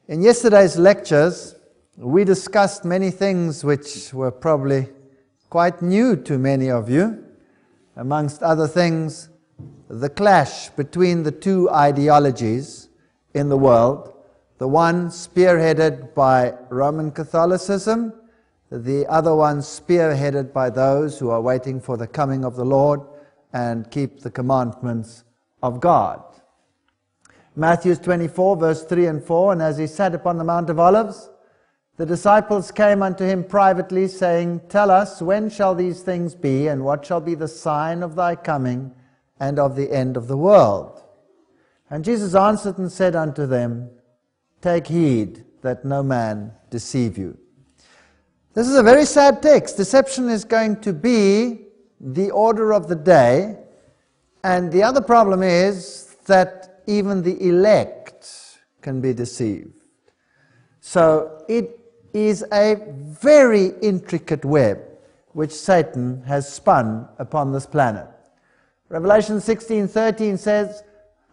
In yesterday's lectures, we discussed many things which were probably quite new to many of you. Amongst other things, the clash between the two ideologies in the world, the one spearheaded by Roman Catholicism, the other one spearheaded by those who are waiting for the coming of the Lord and keep the commandments of God. Matthew 24, verse 3 and 4, and as he sat upon the Mount of Olives, the disciples came unto him privately, saying, Tell us, when shall these things be, and what shall be the sign of thy coming and of the end of the world? And Jesus answered and said unto them, Take heed that no man deceive you. This is a very sad text. Deception is going to be the order of the day, and the other problem is that even the elect can be deceived. So it is a very intricate web which Satan has spun upon this planet. Revelation 16:13 says,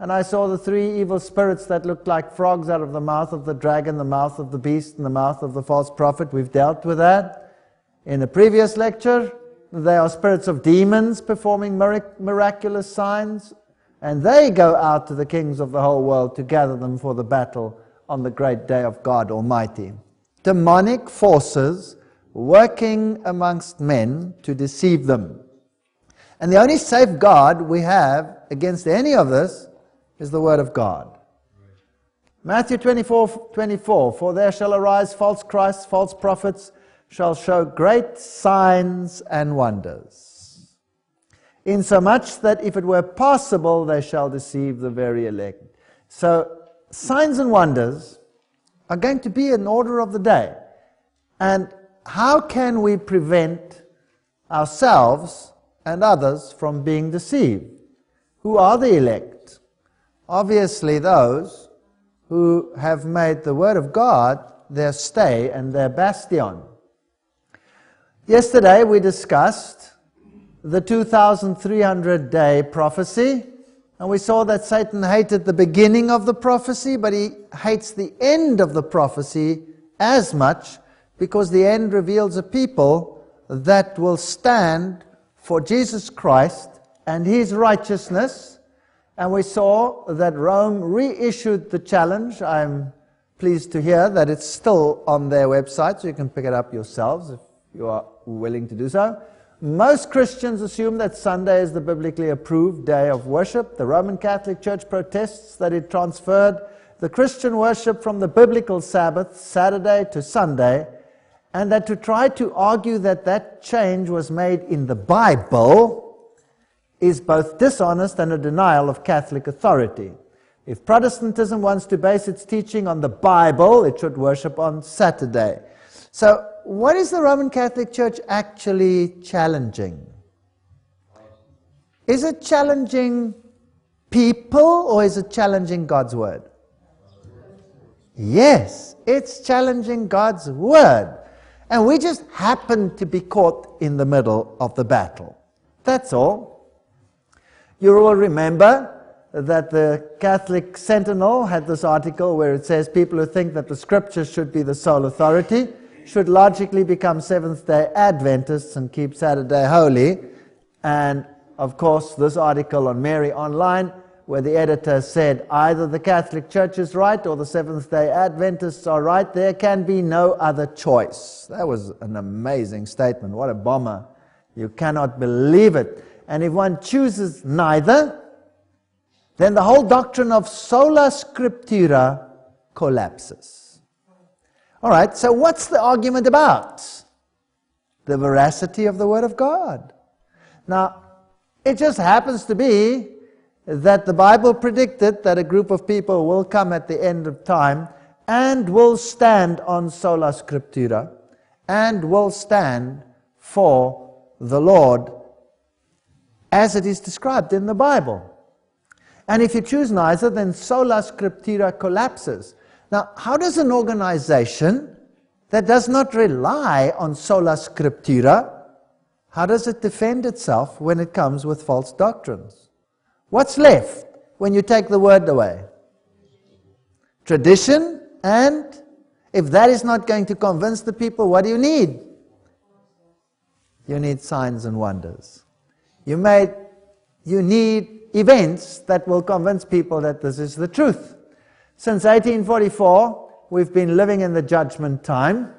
And I saw the three evil spirits that looked like frogs out of the mouth of the dragon, the mouth of the beast, and the mouth of the false prophet. We've dealt with that in a previous lecture. They are spirits of demons performing miraculous signs, and they go out to the kings of the whole world to gather them for the battle on the great day of God Almighty. Demonic forces working amongst men to deceive them. And the only safeguard we have against any of this is the Word of God. Matthew 24:24, For there shall arise false Christs, false prophets, shall show great signs and wonders, insomuch that if it were possible, they shall deceive the very elect. So, signs and wonders are going to be an order of the day. And how can we prevent ourselves and others from being deceived? Who are the elect? Obviously those who have made the Word of God their stay and their bastion. Yesterday we discussed the 2,300-day prophecy, and we saw that Satan hated the beginning of the prophecy, but he hates the end of the prophecy as much, because the end reveals a people that will stand for Jesus Christ and His righteousness. And we saw that Rome reissued the challenge. I'm pleased to hear that it's still on their website, so you can pick it up yourselves if you are willing to do so. Most Christians assume that Sunday is the biblically approved day of worship. The Roman Catholic Church protests that it transferred the Christian worship from the biblical Sabbath, Saturday, to Sunday, and that to try to argue that that change was made in the Bible is both dishonest and a denial of Catholic authority. If Protestantism wants to base its teaching on the Bible, it should worship on Saturday. So, what is the Roman Catholic Church actually challenging? Is it challenging people, or is it challenging God's Word? Yes, it's challenging God's Word. And we just happen to be caught in the middle of the battle. That's all. You will remember that the Catholic Sentinel had this article where it says people who think that the Scriptures should be the sole authority should logically become Seventh-day Adventists and keep Saturday holy. And, of course, this article on Mary Online, where the editor said either the Catholic Church is right or the Seventh-day Adventists are right, there can be no other choice. That was an amazing statement. What a bomber. You cannot believe it. And if one chooses neither, then the whole doctrine of sola scriptura collapses. All right, so what's the argument about? The veracity of the Word of God. Now, it just happens to be that the Bible predicted that a group of people will come at the end of time and will stand on sola scriptura and will stand for the Lord as it is described in the Bible. And if you choose neither, then sola scriptura collapses. Now, how does an organization that does not rely on sola scriptura, how does it defend itself when it comes with false doctrines? What's left when you take the Word away? Tradition And if that is not going to convince the people, what do you need? You need signs and wonders. You need events that will convince people that this is the truth. Since 1844, we've been living in the judgment time,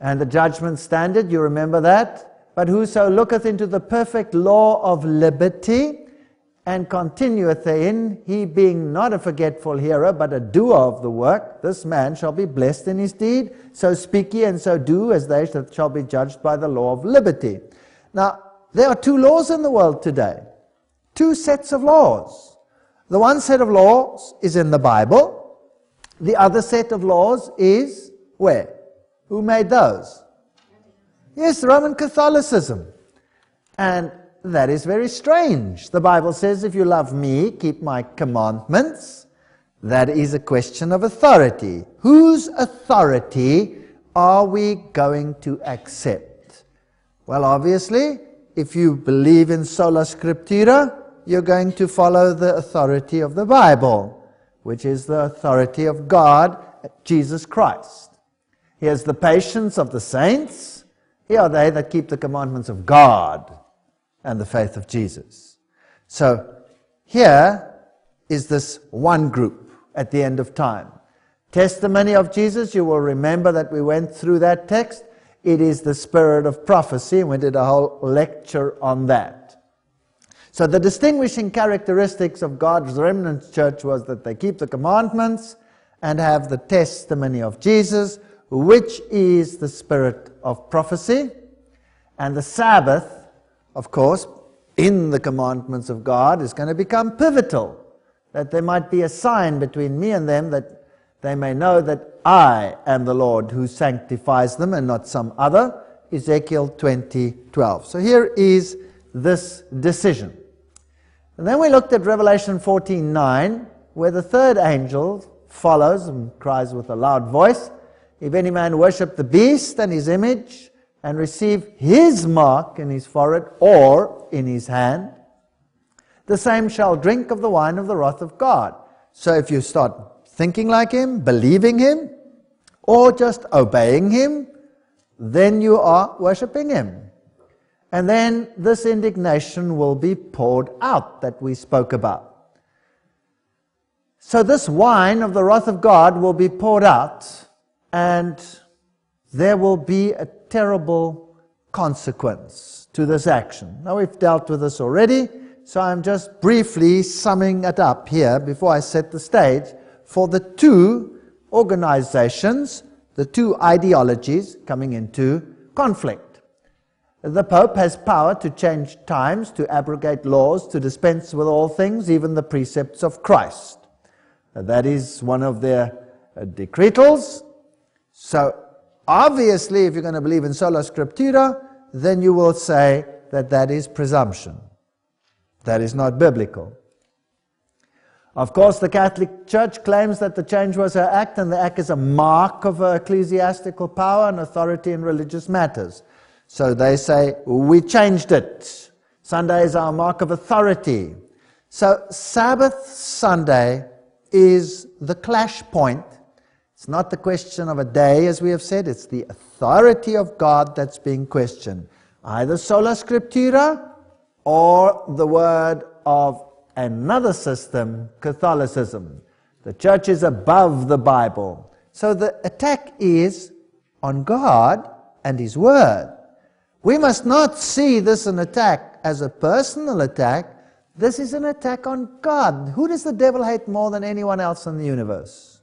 and the judgment standard, you remember that? But whoso looketh into the perfect law of liberty, and continueth therein, he being not a forgetful hearer, but a doer of the work, this man shall be blessed in his deed. So speak ye and so do, as they that shall be judged by the law of liberty. Now, there are two laws in the world today. Two sets of laws. The one set of laws is in the Bible. The other set of laws is where? Who made those? Yes, Roman Catholicism. And that is very strange. The Bible says, if you love me, keep my commandments. That is a question of authority. Whose authority are we going to accept? Well, obviously, if you believe in sola scriptura, you're going to follow the authority of the Bible, which is the authority of God, Jesus Christ. Here's the patience of the saints. Here are they that keep the commandments of God and the faith of Jesus. So here is this one group at the end of time. Testimony of Jesus, you will remember that we went through that text. It is the spirit of prophecy, and we did a whole lecture on that. So the distinguishing characteristics of God's remnant church was that they keep the commandments and have the testimony of Jesus, which is the spirit of prophecy. And the Sabbath, of course, in the commandments of God, is going to become pivotal, that there might be a sign between me and them, that they may know that I am the Lord who sanctifies them and not some other. Ezekiel 20:12. So here is this decision. And then we looked at Revelation 14:9, where the third angel follows and cries with a loud voice, if any man worship the beast and his image, and receive his mark in his forehead or in his hand, the same shall drink of the wine of the wrath of God. So if you start thinking like him, believing him, or just obeying him, then you are worshipping him. And then this indignation will be poured out that we spoke about. So this wine of the wrath of God will be poured out, and there will be a terrible consequence to this action. Now we've dealt with this already, so I'm just briefly summing it up here before I set the stage for the two organizations, the two ideologies coming into conflict. The Pope has power to change times, to abrogate laws, to dispense with all things, even the precepts of Christ. That is one of their decretals. So obviously, if you're going to believe in sola scriptura, then you will say that that is presumption. That is not biblical. Of course, the Catholic Church claims that the change was her act, and the act is a mark of her ecclesiastical power and authority in religious matters. So they say, we changed it. Sunday is our mark of authority. So Sabbath Sunday is the clash point. It's not the question of a day, as we have said. It's the authority of God that's being questioned. Either sola scriptura or the word of another system, Catholicism. The church is above the Bible. So the attack is on God and His Word. We must not see this an attack as a personal attack. This is an attack on God. Who does the devil hate more than anyone else in the universe?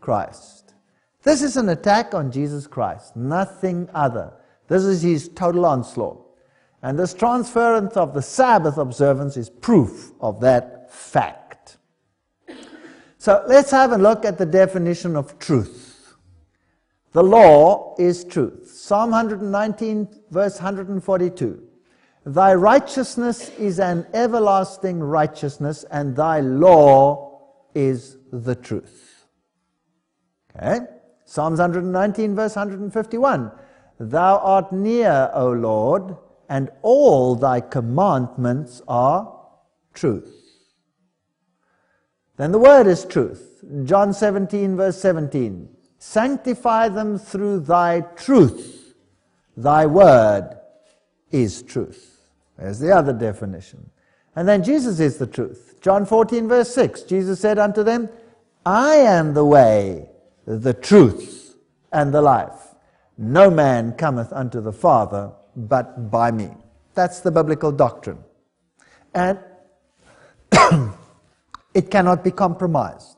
Christ. This is an attack on Jesus Christ, nothing other. This is his total onslaught. And this transference of the Sabbath observance is proof of that fact. So let's have a look at the definition of truth. The law is truth. Psalm 119, verse 142. Thy righteousness is an everlasting righteousness, and thy law is the truth. Okay? Psalms 119, verse 151. Thou art near, O Lord, and all thy commandments are truth. Then the Word is truth. John 17 verse 17. Sanctify them through thy truth. Thy Word is truth. There's the other definition. And then Jesus is the truth. John 14 verse 6. Jesus said unto them, I am the way, the truth, and the life. No man cometh unto the Father but by me. That's the biblical doctrine. And it cannot be compromised.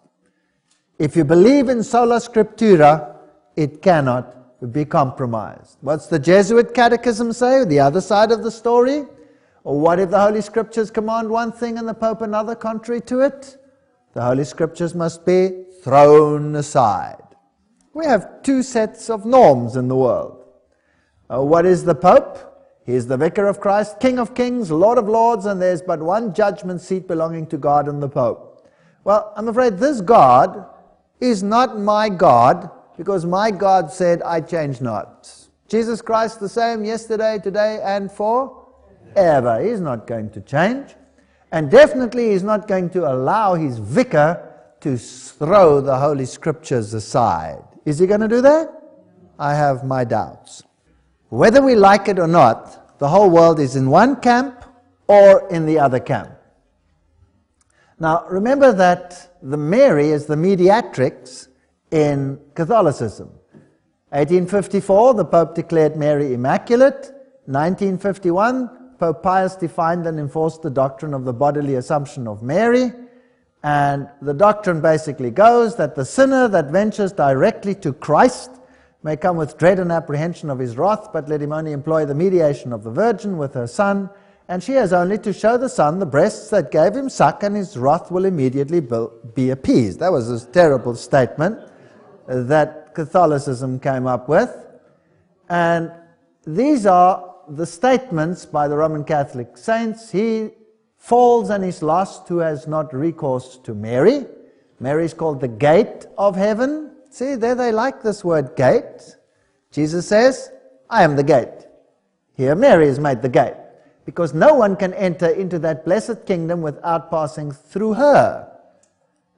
If you believe in sola scriptura, it cannot be compromised. What's the Jesuit catechism say? The other side of the story? Or what if the Holy Scriptures command one thing and the Pope another contrary to it? The Holy Scriptures must be thrown aside. We have two sets of norms in the world. What is the Pope? He is the Vicar of Christ, King of Kings, Lord of Lords, and there's but one judgment seat belonging to God and the Pope. Well, I'm afraid this God is not my God, because my God said, I change not. Jesus Christ the same yesterday, today, and forever. He's not going to change. And definitely he's not going to allow his vicar to throw the Holy Scriptures aside. Is he going to do that? I have my doubts. Whether we like it or not, the whole world is in one camp or in the other camp. Now, remember that the Mary is the mediatrix in Catholicism. 1854, the Pope declared Mary immaculate. 1951, Pope Pius defined and enforced the doctrine of the bodily assumption of Mary. And the doctrine basically goes that the sinner that ventures directly to Christ may come with dread and apprehension of his wrath, but let him only employ the mediation of the Virgin with her Son, and she has only to show the Son the breasts that gave him suck, and his wrath will immediately be appeased. That was a terrible statement that Catholicism came up with. And these are the statements by the Roman Catholic saints. He falls and is lost who has not recourse to Mary. Mary is called the gate of heaven. See, there they like this word gate. Jesus says, I am the gate. Here Mary is made the gate, because no one can enter into that blessed kingdom without passing through her.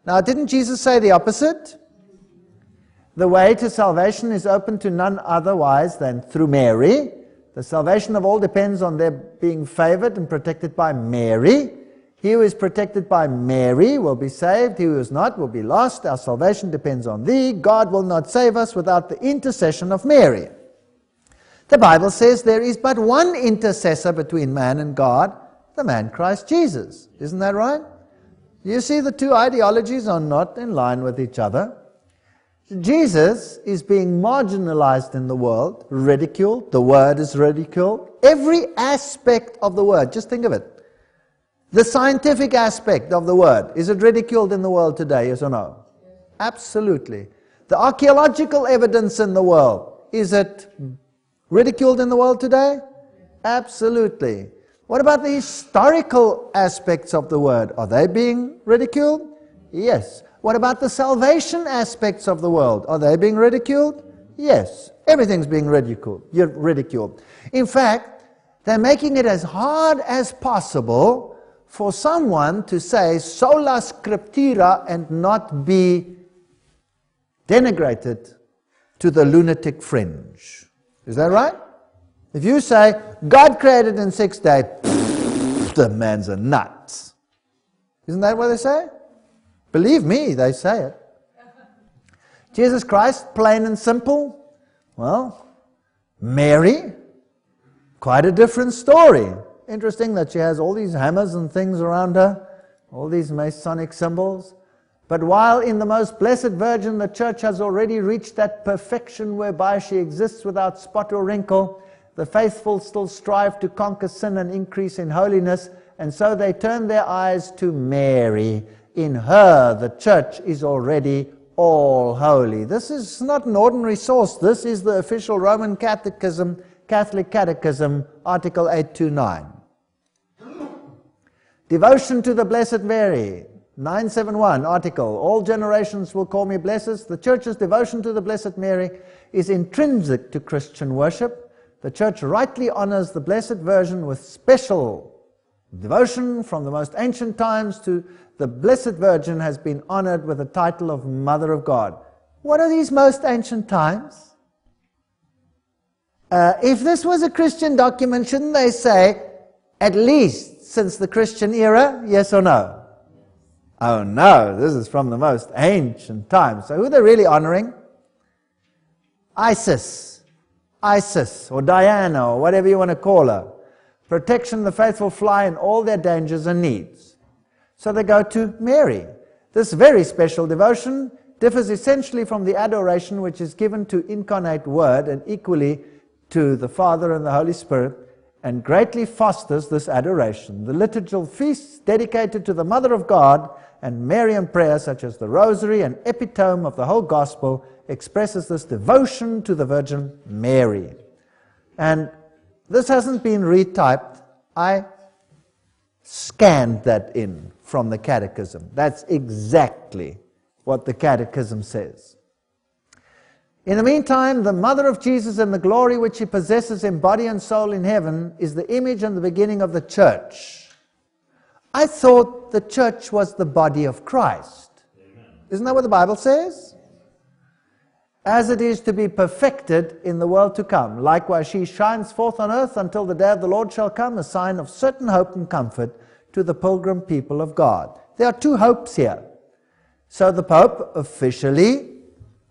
Now, didn't Jesus say the opposite? The way to salvation is open to none otherwise than through Mary. The salvation of all depends on their being favored and protected by Mary. He who is protected by Mary will be saved. He who is not will be lost. Our salvation depends on thee. God will not save us without the intercession of Mary. The Bible says there is but one intercessor between man and God, the man Christ Jesus. Isn't that right? You see, the two ideologies are not in line with each other. Jesus is being marginalized in the world, ridiculed. The Word is ridiculed. Every aspect of the Word, just think of it. The scientific aspect of the Word, is it ridiculed in the world today, yes or no? Absolutely. The archaeological evidence in the world, is it ridiculed in the world today? Absolutely. What about the historical aspects of the Word? Are they being ridiculed? Yes. What about the salvation aspects of the world? Are they being ridiculed? Yes. Everything's being ridiculed. In fact, they're making it as hard as possible for someone to say sola scriptura and not be denigrated to the lunatic fringe. Is that right? If you say, God created in 6 days, the man's a nut. Isn't that what they say? Believe me, they say it. Jesus Christ, plain and simple. Well, Mary, quite a different story. Interesting that she has all these hammers and things around her, all these Masonic symbols. But while in the most blessed Virgin, the Church has already reached that perfection whereby she exists without spot or wrinkle, the faithful still strive to conquer sin and increase in holiness, and so they turn their eyes to Mary. In her, the Church is already all holy. This is not an ordinary source. This is the official Roman Catechism, Catholic Catechism, Article 829. Devotion to the Blessed Mary, 971 article. All generations will call me blessed. The Church's devotion to the Blessed Mary is intrinsic to Christian worship. The Church rightly honors the Blessed Virgin with special devotion from the most ancient times to the Blessed Virgin has been honored with the title of Mother of God. What are these most ancient times? If this was a Christian document, shouldn't they say, at least since the Christian era, yes or no? Oh no, this is from the most ancient times. So who are they really honoring? Isis, or Diana, or whatever you want to call her. Protection the faithful fly in all their dangers and needs. So they go to Mary. This very special devotion differs essentially from the adoration which is given to incarnate Word and equally to the Father and the Holy Spirit, and greatly fosters this adoration. The liturgical feasts dedicated to the Mother of God and Marian prayer, such as the Rosary, an epitome of the whole Gospel, expresses this devotion to the Virgin Mary. And this hasn't been retyped. I scanned that in from the Catechism. That's exactly what the Catechism says. In the meantime, the Mother of Jesus and the glory which she possesses in body and soul in heaven is the image and the beginning of the Church. I thought the Church was the body of Christ. Amen. Isn't that what the Bible says? As it is to be perfected in the world to come. Likewise, she shines forth on earth until the day of the Lord shall come, a sign of certain hope and comfort to the pilgrim people of God. There are two hopes here. So the Pope officially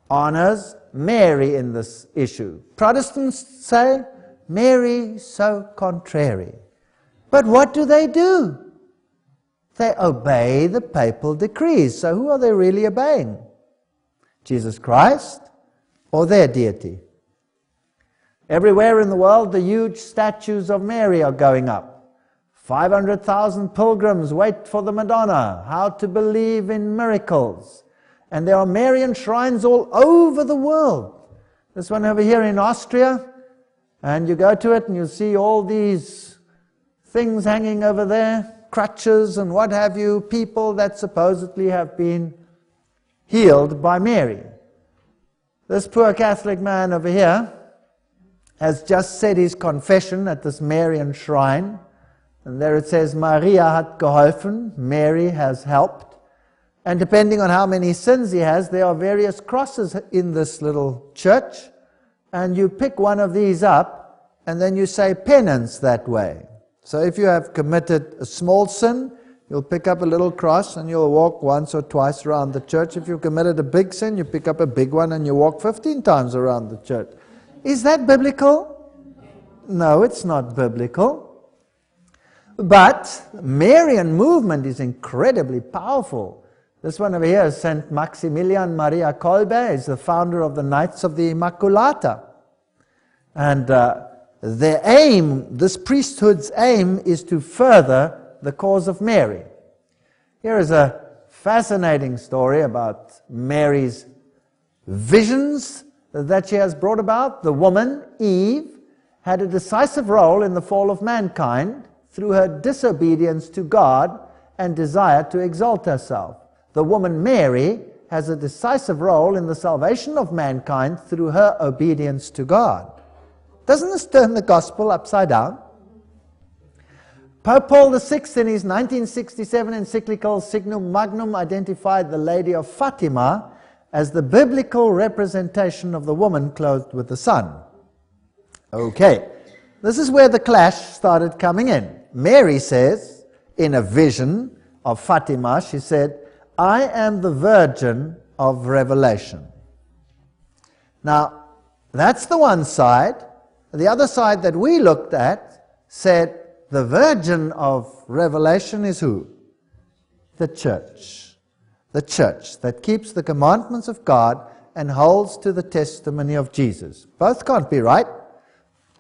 honors Mary in this issue. Protestants say, Mary so contrary. But what do? They obey the papal decrees. So who are they really obeying? Jesus Christ or their deity? Everywhere in the world, the huge statues of Mary are going up. 500,000 pilgrims wait for the Madonna. How to believe in miracles. And there are Marian shrines all over the world. This one over here in Austria, and you go to it and you see all these things hanging over there, crutches and what have you, people that supposedly have been healed by Mary. This poor Catholic man over here has just said his confession at this Marian shrine, and there it says, Maria hat geholfen, Mary has helped. And depending on how many sins he has, there are various crosses in this little church, and you pick one of these up, and then you say penance that way. So if you have committed a small sin, you'll pick up a little cross and you'll walk once or twice around the church. If you've committed a big sin, you pick up a big one and you walk 15 times around the church. Is that biblical? No, it's not biblical. But Marian movement is incredibly powerful. This one over here is Saint Maximilian Maria Kolbe. He's the founder of the Knights of the Immaculata. And their aim, this priesthood's aim, is to further the cause of Mary. Here is a fascinating story about Mary's visions that she has brought about. The woman, Eve, had a decisive role in the fall of mankind through her disobedience to God and desire to exalt herself. The woman, Mary, has a decisive role in the salvation of mankind through her obedience to God. Doesn't this turn the gospel upside down? Pope Paul VI, in his 1967 encyclical Signum Magnum, identified the Lady of Fatima as the biblical representation of the woman clothed with the sun. Okay, this is where the clash started coming in. Mary says, in a vision of Fatima, she said, I am the virgin of revelation. Now, that's the one side. The other side that we looked at said the virgin of revelation is who? The church. The church that keeps the commandments of God and holds to the testimony of Jesus. Both can't be right.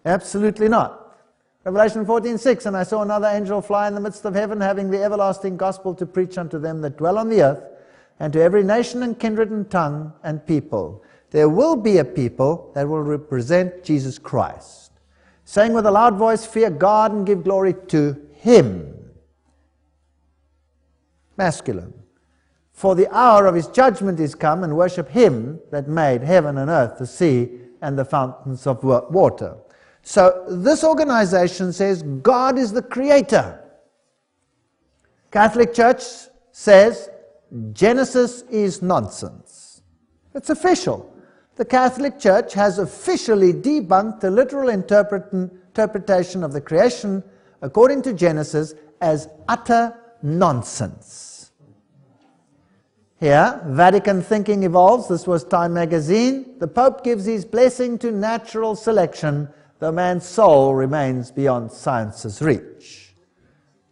Absolutely not. Revelation 14:6, and I saw another angel fly in the midst of heaven, having the everlasting gospel to preach unto them that dwell on the earth, and to every nation and kindred and tongue and people. There will be a people that will represent Jesus Christ, saying with a loud voice, fear God and give glory to Him. Masculine. For the hour of His judgment is come, and worship Him that made heaven and earth, the sea, and the fountains of water. So this organization says God is the creator. Catholic Church says Genesis is nonsense. It's official. The Catholic Church has officially debunked the literal interpretation of the creation according to Genesis as utter nonsense. Here, Vatican Thinking Evolves, this was Time magazine. The Pope gives his blessing to natural selection, though man's soul remains beyond science's reach.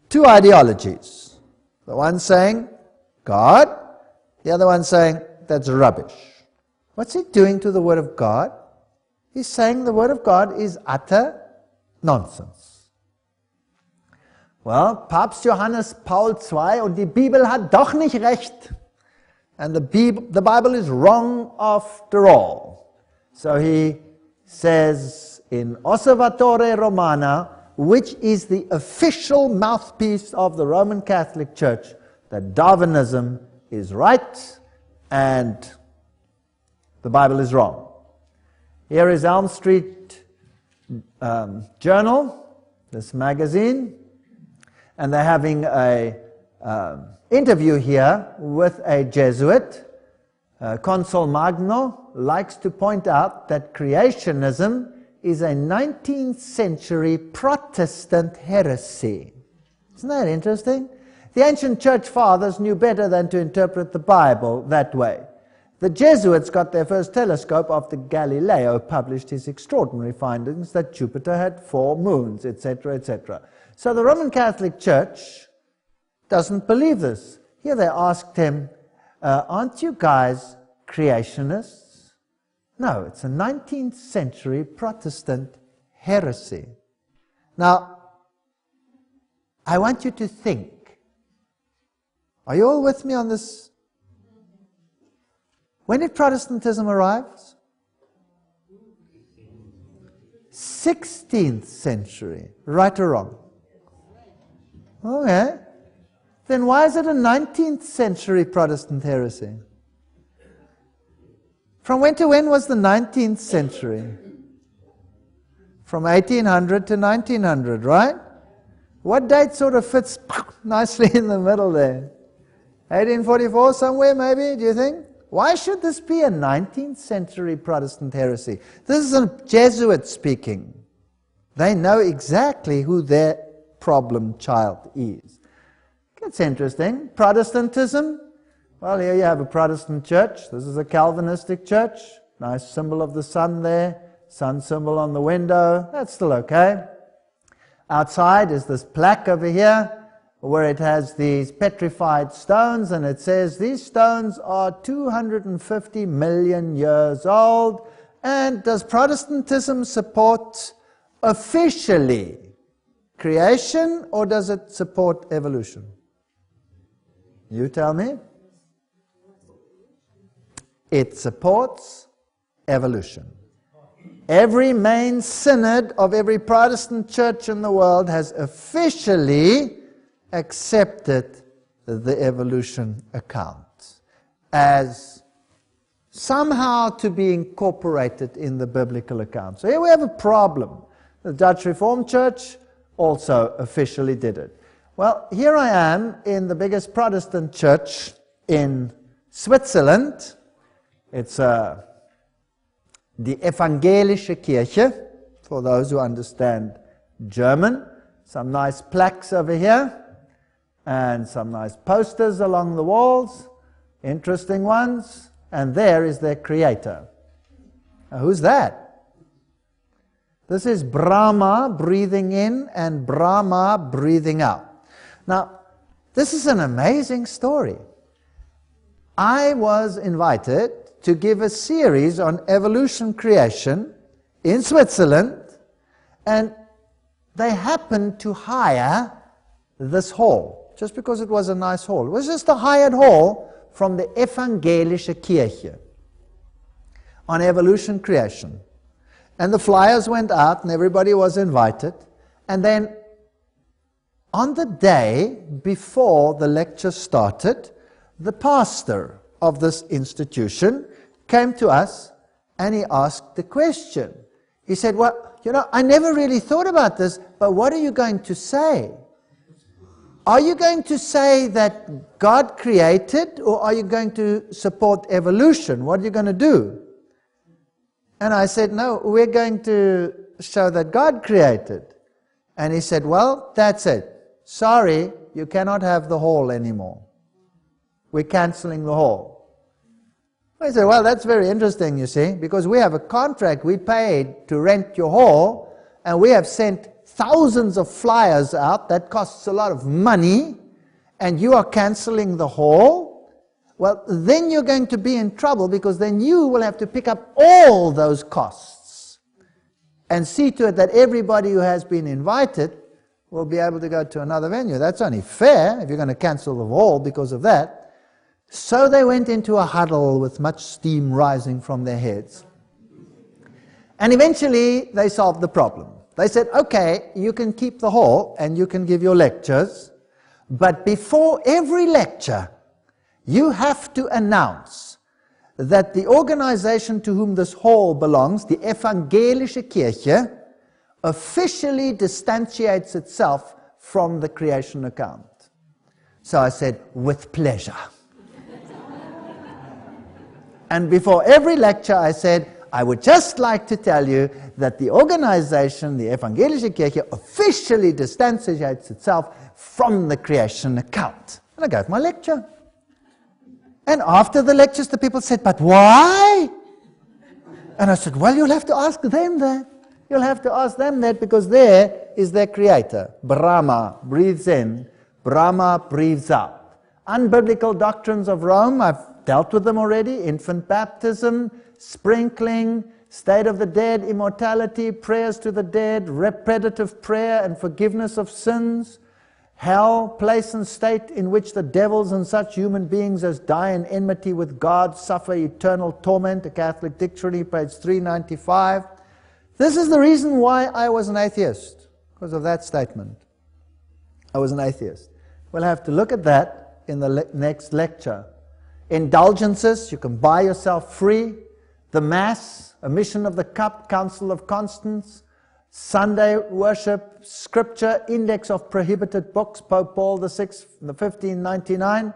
Two ideologies. The one saying, God, the other one saying, that's rubbish. What's he doing to the Word of God? He's saying the Word of God is utter nonsense. Well, Papst Johannes Paul II und die Bibel hat doch nicht recht. And the Bible is wrong after all. So he says in Osservatore Romana, which is the official mouthpiece of the Roman Catholic Church, that Darwinism is right and the Bible is wrong. Here is Elm Street Journal, this magazine, and they're having a interview here with a Jesuit. Consul Magno likes to point out that creationism is a 19th century Protestant heresy. Isn't that interesting? The ancient church fathers knew better than to interpret the Bible that way. The Jesuits got their first telescope after Galileo published his extraordinary findings that Jupiter had 4 moons, etc., etc. So the Roman Catholic Church doesn't believe this. Here they asked him, aren't you guys creationists? No, it's a 19th century Protestant heresy. Now, I want you to think. Are you all with me on this? When did Protestantism arrive? 16th century. Right or wrong? Okay. Then why is it a 19th century Protestant heresy? From when to when was the 19th century? From 1800 to 1900, right? What date sort of fits nicely in the middle there? 1844 somewhere maybe, do you think? Why should this be a 19th century Protestant heresy? This is a Jesuit speaking. They know exactly who their problem child is. It's interesting. Protestantism, well, here you have a Protestant church. This is a Calvinistic church. Nice symbol of the sun there. Sun symbol on the window. That's still okay. Outside is this plaque over here where it has these petrified stones, and it says these stones are 250 million years old. And does Protestantism support officially creation, or does it support evolution? You tell me. It supports evolution. Every main synod of every Protestant church in the world has officially accepted the evolution account as somehow to be incorporated in the biblical account. So here we have a problem. The Dutch Reformed Church also officially did it. Well, here I am in the biggest Protestant church in Switzerland. It's the Evangelische Kirche, for those who understand German. Some nice plaques over here, and some nice posters along the walls, interesting ones, and there is their creator. Now, who's that? This is Brahma breathing in and Brahma breathing out. Now, this is an amazing story. I was invited to give a series on evolution creation in Switzerland, and they happened to hire this hall, just because it was a nice hall. It was just a hired hall from the Evangelische Kirche on evolution creation. And the flyers went out and everybody was invited. And then on the day before the lecture started, the pastor of this institution came to us and he asked the question. He said, well, I never really thought about this, but what are you going to say? are you going to say that God created, or are you going to support evolution? What are you going to do? And I said, no, we're going to show that God created. And he said, well, that's it. Sorry, you cannot have the hall anymore. We're cancelling the hall. I said, well, that's very interesting, you see, because we have a contract. We paid to rent your hall, and we have sent thousands of flyers out. That costs a lot of money, and you are cancelling the hall. Well, then you're going to be in trouble, because then you will have to pick up all those costs and see to it that everybody who has been invited will be able to go to another venue. That's only fair if you're going to cancel the hall because of that. So they went into a huddle with much steam rising from their heads. And eventually they solved the problem. They said, okay, you can keep the hall and you can give your lectures, but before every lecture, you have to announce that the organization to whom this hall belongs, the Evangelische Kirche, officially distantiates itself from the creation account. So I said, with pleasure. And before every lecture I said, I would just like to tell you that the organization, the Evangelische Kirche, officially distantiates itself from the creation account. And I gave my lecture. And after the lectures, the people said, but why? And I said, well, you'll have to ask them that. You'll have to ask them that, because there is their creator. Brahma breathes in, Brahma breathes out. Unbiblical doctrines of Rome, I've dealt with them already. Infant baptism, sprinkling, state of the dead, immortality, prayers to the dead, repetitive prayer and forgiveness of sins, hell, place and state in which the devils and such human beings as die in enmity with God suffer eternal torment, a Catholic Dictionary, page 395. This is the reason why I was an atheist, because of that statement. I was an atheist. We'll have to look at that in the next lecture. Indulgences, you can buy yourself free. The Mass, a mission of the cup, Council of Constance, Sunday worship, Scripture, Index of Prohibited Books, Pope Paul VI, 1599,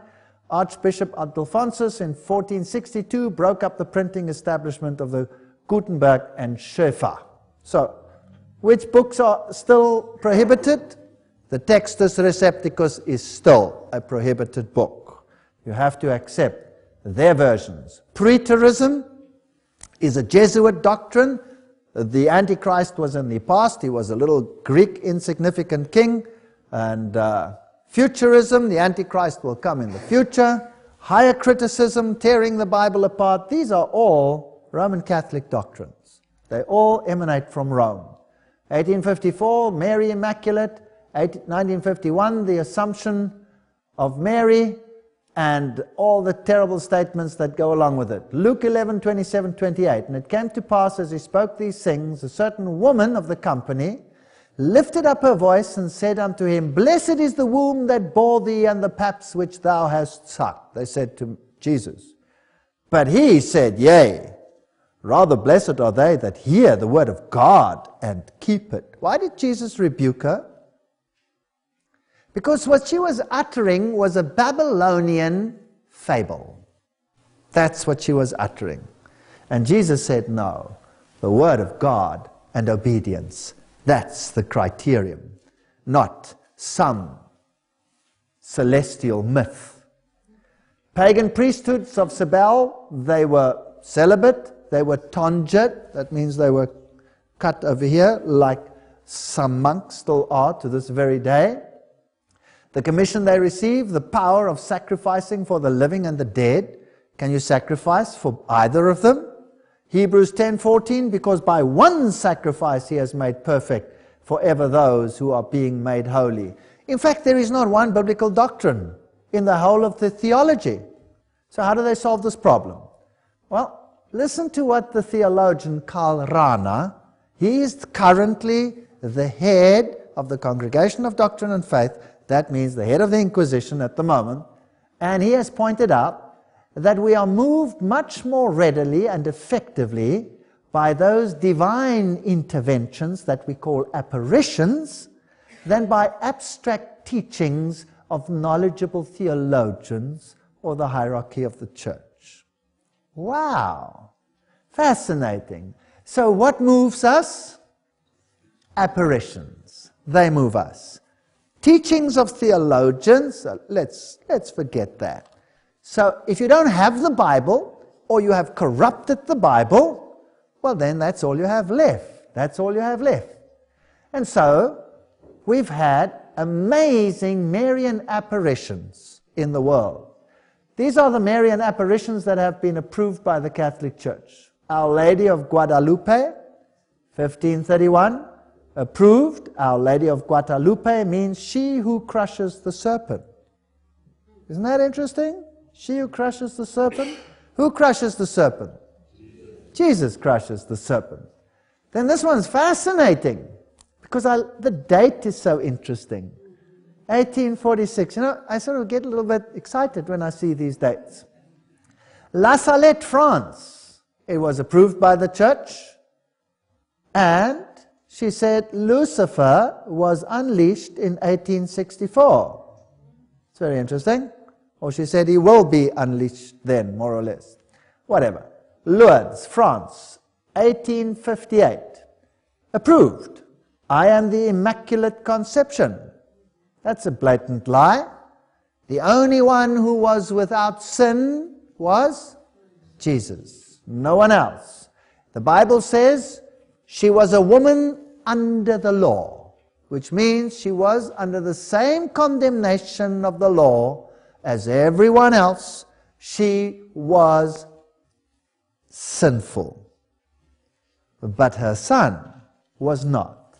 Archbishop Adolphonsus in 1462 broke up the printing establishment of the Gutenberg and Schoeffer. So, which books are still prohibited? The Textus Recepticus is still a prohibited book. You have to accept their versions. Preterism is a Jesuit doctrine. The Antichrist was in the past. He was a little Greek insignificant king. And futurism, the Antichrist will come in the future. Higher criticism, tearing the Bible apart. These are all Roman Catholic doctrines. They all emanate from Rome. 1854, Mary Immaculate. 1951, the Assumption of Mary, and all the terrible statements that go along with it. Luke 11, 27, 28. And it came to pass, as he spoke these things, a certain woman of the company lifted up her voice and said unto him, Blessed is the womb that bore thee, and the paps which thou hast sucked. They said to Jesus. But he said, Yea, rather blessed are they that hear the word of God and keep it. Why did Jesus rebuke her? Because what she was uttering was a Babylonian fable. That's what she was uttering. And Jesus said, no, the word of God and obedience, that's the criterion, not some celestial myth. Pagan priesthoods of Cybele, they were celibate, they were tonsured, that means they were cut over here, like some monks still are to this very day. The commission they received, the power of sacrificing for the living and the dead. Can you sacrifice for either of them? Hebrews 10:14, because by one sacrifice he has made perfect forever those who are being made holy. In fact, there is not one biblical doctrine in the whole of the theology. So how do they solve this problem? Well, listen to what the theologian Karl Rahner, he is currently the head of the Congregation of Doctrine and Faith. That means the head of the Inquisition at the moment. And he has pointed out that we are moved much more readily and effectively by those divine interventions that we call apparitions than by abstract teachings of knowledgeable theologians or the hierarchy of the church. Wow! Fascinating. So what moves us? Apparitions. They move us. Teachings of theologians, let's forget that. So if you don't have the Bible, or you have corrupted the Bible, well then that's all you have left. That's all you have left. And so, we've had amazing Marian apparitions in the world. These are the Marian apparitions that have been approved by the Catholic Church. Our Lady of Guadalupe, 1531, approved. Our Lady of Guadalupe means she who crushes the serpent. Isn't that interesting? She who crushes the serpent. Who crushes the serpent? Jesus crushes the serpent. Then this one's fascinating because the date is so interesting. 1846. You know, I sort of get a little bit excited when I see these dates. La Salette, France. It was approved by the church. And she said Lucifer was unleashed in 1864. It's very interesting. Or she said he will be unleashed then, more or less. Whatever. Lourdes, France, 1858. Approved. I am the Immaculate Conception. That's a blatant lie. The only one who was without sin was Jesus. No one else. The Bible says she was a woman under the law, which means she was under the same condemnation of the law as everyone else. She was sinful. But her son was not.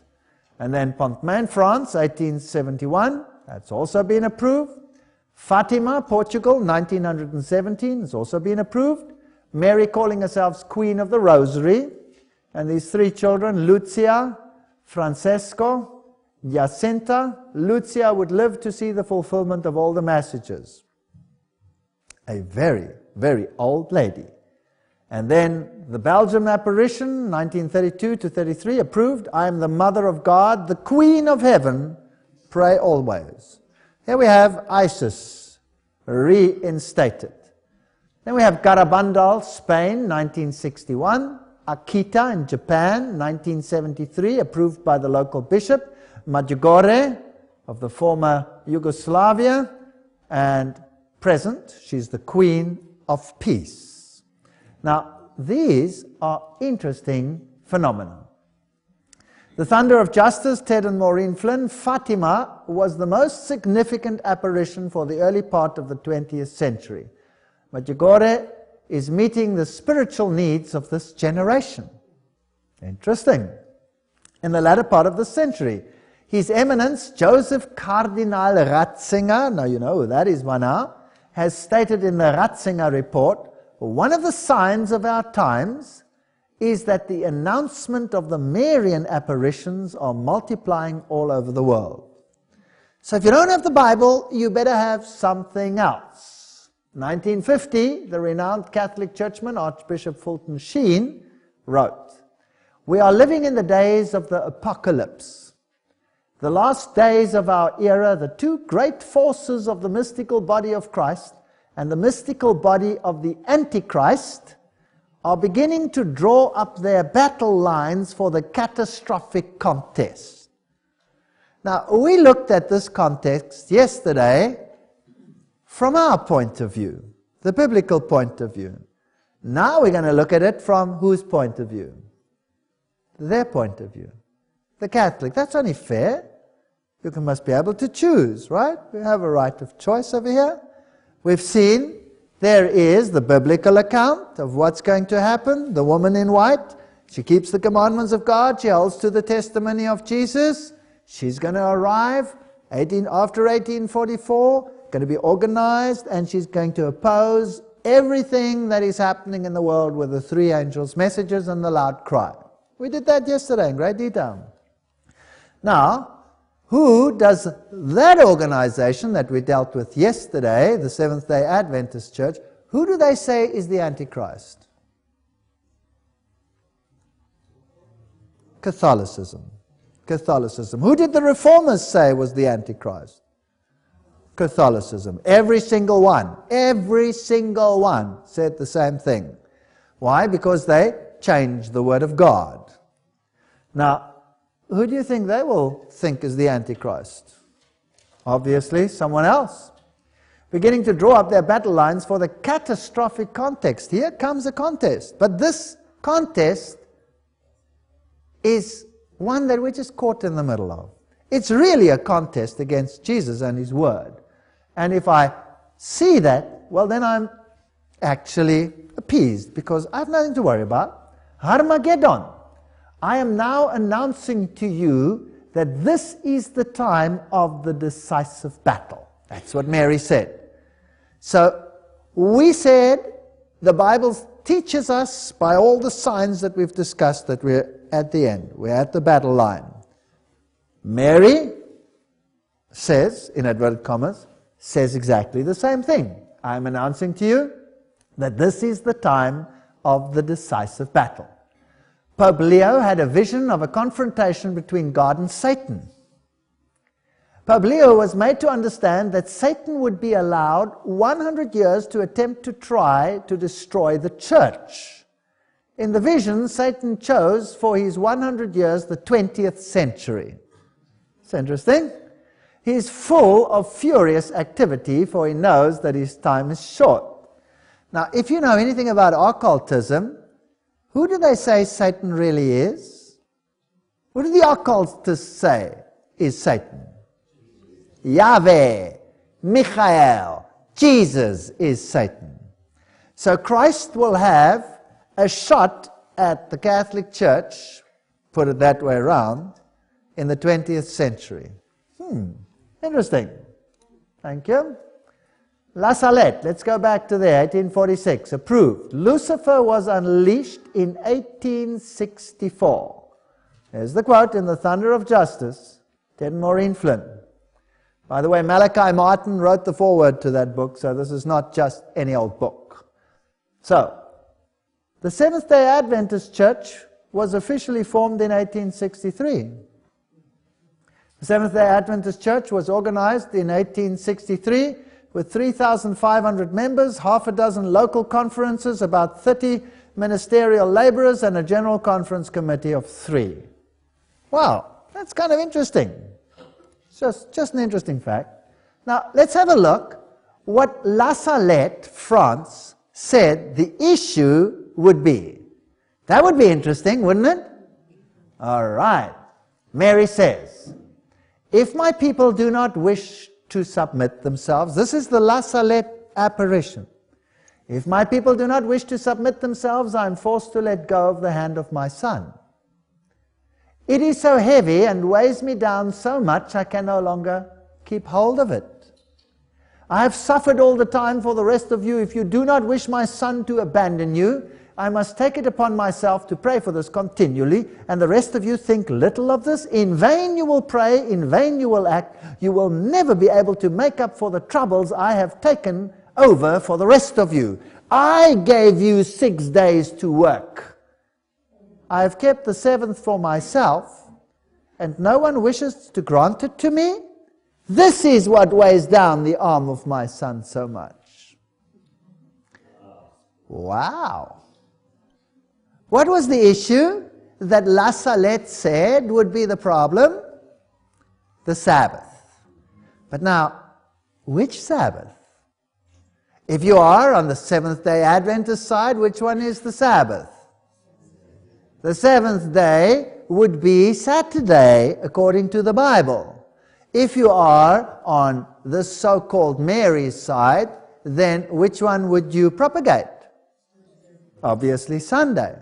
And then Pontmain, France, 1871, that's also been approved. Fatima, Portugal, 1917, has also been approved. Mary calling herself Queen of the Rosary. And these three children, Lucia, Francesco, Jacinta. Lucia would live to see the fulfillment of all the messages. A very, very old lady. And then the Belgium apparition, 1932 to 33, approved. I am the Mother of God, the Queen of Heaven, pray always. Here we have Isis, reinstated. Then we have Garabandal, Spain, 1961. Akita in Japan, 1973, approved by the local bishop. Medjugorje of the former Yugoslavia, and present, she's the Queen of Peace. Now, these are interesting phenomena. The Thunder of Justice, Ted and Maureen Flynn. Fatima was the most significant apparition for the early part of the 20th century. Medjugorje is meeting the spiritual needs of this generation. Interesting. In the latter part of the century, His Eminence Joseph Cardinal Ratzinger, now you know who that is by now, has stated in the Ratzinger report, one of the signs of our times is that the announcement of the Marian apparitions are multiplying all over the world. So if you don't have the Bible, you better have something else. 1950, the renowned Catholic churchman, Archbishop Fulton Sheen, wrote, "We are living in the days of the apocalypse. The last days of our era, the two great forces of the mystical body of Christ and the mystical body of the Antichrist are beginning to draw up their battle lines for the catastrophic contest." Now, we looked at this context yesterday from our point of view, the biblical point of view. Now we're going to look at it from whose point of view? Their point of view. The Catholic. That's only fair. You must be able to choose, right? We have a right of choice over here. We've seen there is the biblical account of what's going to happen. The woman in white, she keeps the commandments of God. She holds to the testimony of Jesus. She's going to arrive after 1844, going to be organized, and she's going to oppose everything that is happening in the world with the three angels' messages and the loud cry. We did that yesterday in great detail. Now, who does that organization that we dealt with yesterday, the Seventh-day Adventist Church, who do they say is the Antichrist? Catholicism. Catholicism. Who did the Reformers say was the Antichrist? Catholicism. Every single one said the same thing. Why? Because they changed the Word of God. Now, who do you think they will think is the Antichrist? Obviously, someone else. Beginning to draw up their battle lines for the catastrophic context. Here comes a contest. But this contest is one that we're just caught in the middle of. It's really a contest against Jesus and His Word. And if I see that, well, then I'm actually appeased, because I have nothing to worry about. Armageddon. I am now announcing to you that this is the time of the decisive battle. That's what Mary said. So we said the Bible teaches us by all the signs that we've discussed that we're at the end. We're at the battle line. Mary says, in inverted commas, says exactly the same thing. I'm announcing to you that this is the time of the decisive battle. Pope Leo had a vision of a confrontation between God and Satan. Pope Leo was made to understand that Satan would be allowed 100 years to attempt to try to destroy the church. In the vision, Satan chose for his 100 years the 20th century. It's interesting. He's full of furious activity, for he knows that his time is short. Now, if you know anything about occultism, who do they say Satan really is? Who do the occultists say is Satan? Yahweh, Michael, Jesus is Satan. So Christ will have a shot at the Catholic Church, put it that way around, in the 20th century. Interesting. Thank you. La Salette, let's go back to there, 1846, approved. Lucifer was unleashed in 1864. There's the quote in The Thunder of Justice, Ted and Maureen Flynn. By the way, Malachi Martin wrote the foreword to that book, so this is not just any old book. So, the Seventh-day Adventist Church was officially formed in 1863. The Seventh-day Adventist Church was organized in 1863 with 3,500 members, half a dozen local conferences, about 30 ministerial laborers, and a general conference committee of 3. Wow, that's kind of interesting. It's just an interesting fact. Now, let's have a look what La Salette, France, said the issue would be. That would be interesting, wouldn't it? All right. Mary says, if my people do not wish to submit themselves, this is the La Salette apparition. If my people do not wish to submit themselves, I am forced to let go of the hand of my son. It is so heavy and weighs me down so much I can no longer keep hold of it. I have suffered all the time for the rest of you. If you do not wish my son to abandon you, I must take it upon myself to pray for this continually, and the rest of you think little of this. In vain you will pray, in vain you will act. You will never be able to make up for the troubles I have taken over for the rest of you. I gave you 6 days to work. I have kept the 7th for myself, and no one wishes to grant it to me. This is what weighs down the arm of my son so much. Wow. What was the issue that La Salette said would be the problem? The Sabbath. But now, which Sabbath? If you are on the Seventh-day Adventist side, which one is the Sabbath? The 7th day would be Saturday, according to the Bible. If you are on the so-called Mary's side, then which one would you propagate? Obviously Sunday.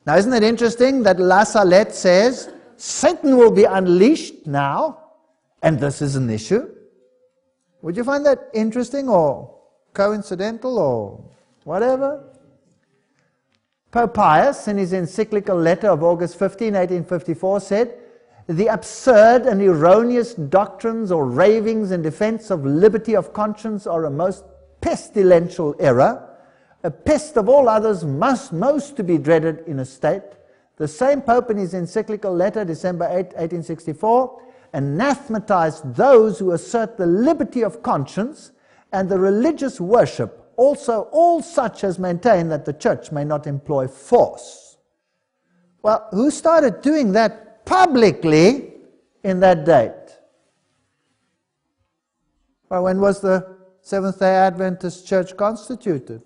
Now, isn't it interesting that La Salette says Satan will be unleashed now, and this is an issue? Would you find that interesting or coincidental or whatever? Pope Pius, in his encyclical letter of August 15, 1854, said, the absurd and erroneous doctrines or ravings in defense of liberty of conscience are a most pestilential error, a pest of all others most to be dreaded in a state. The same Pope in his encyclical letter, December 8, 1864, anathematized those who assert the liberty of conscience and the religious worship, also all such as maintain that the church may not employ force. Well, who started doing that publicly in that date? Well, when was the Seventh-day Adventist Church constituted?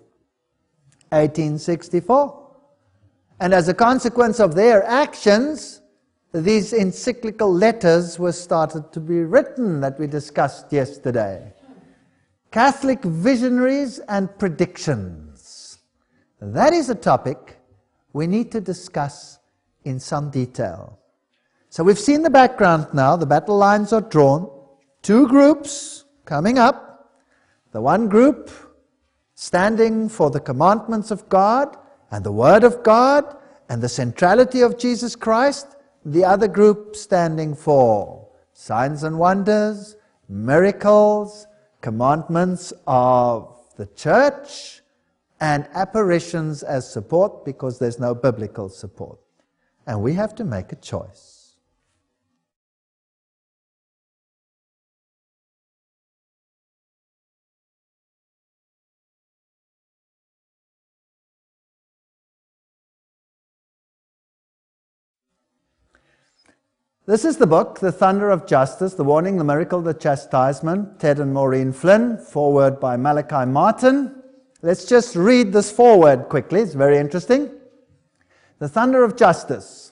1864. And as a consequence of their actions, these encyclical letters were started to be written that we discussed yesterday. Catholic Visionaries and Predictions. That is a topic we need to discuss in some detail. So we've seen the background now, the battle lines are drawn, two groups coming up, the one group standing for the commandments of God and the Word of God and the centrality of Jesus Christ, the other group standing for signs and wonders, miracles, commandments of the church, and apparitions as support because there's no biblical support. And we have to make a choice. This is the book, The Thunder of Justice, The Warning, the Miracle, the Chastisement, Ted and Maureen Flynn, foreword by Malachi Martin. Let's just read this foreword quickly, it's very interesting. The Thunder of Justice.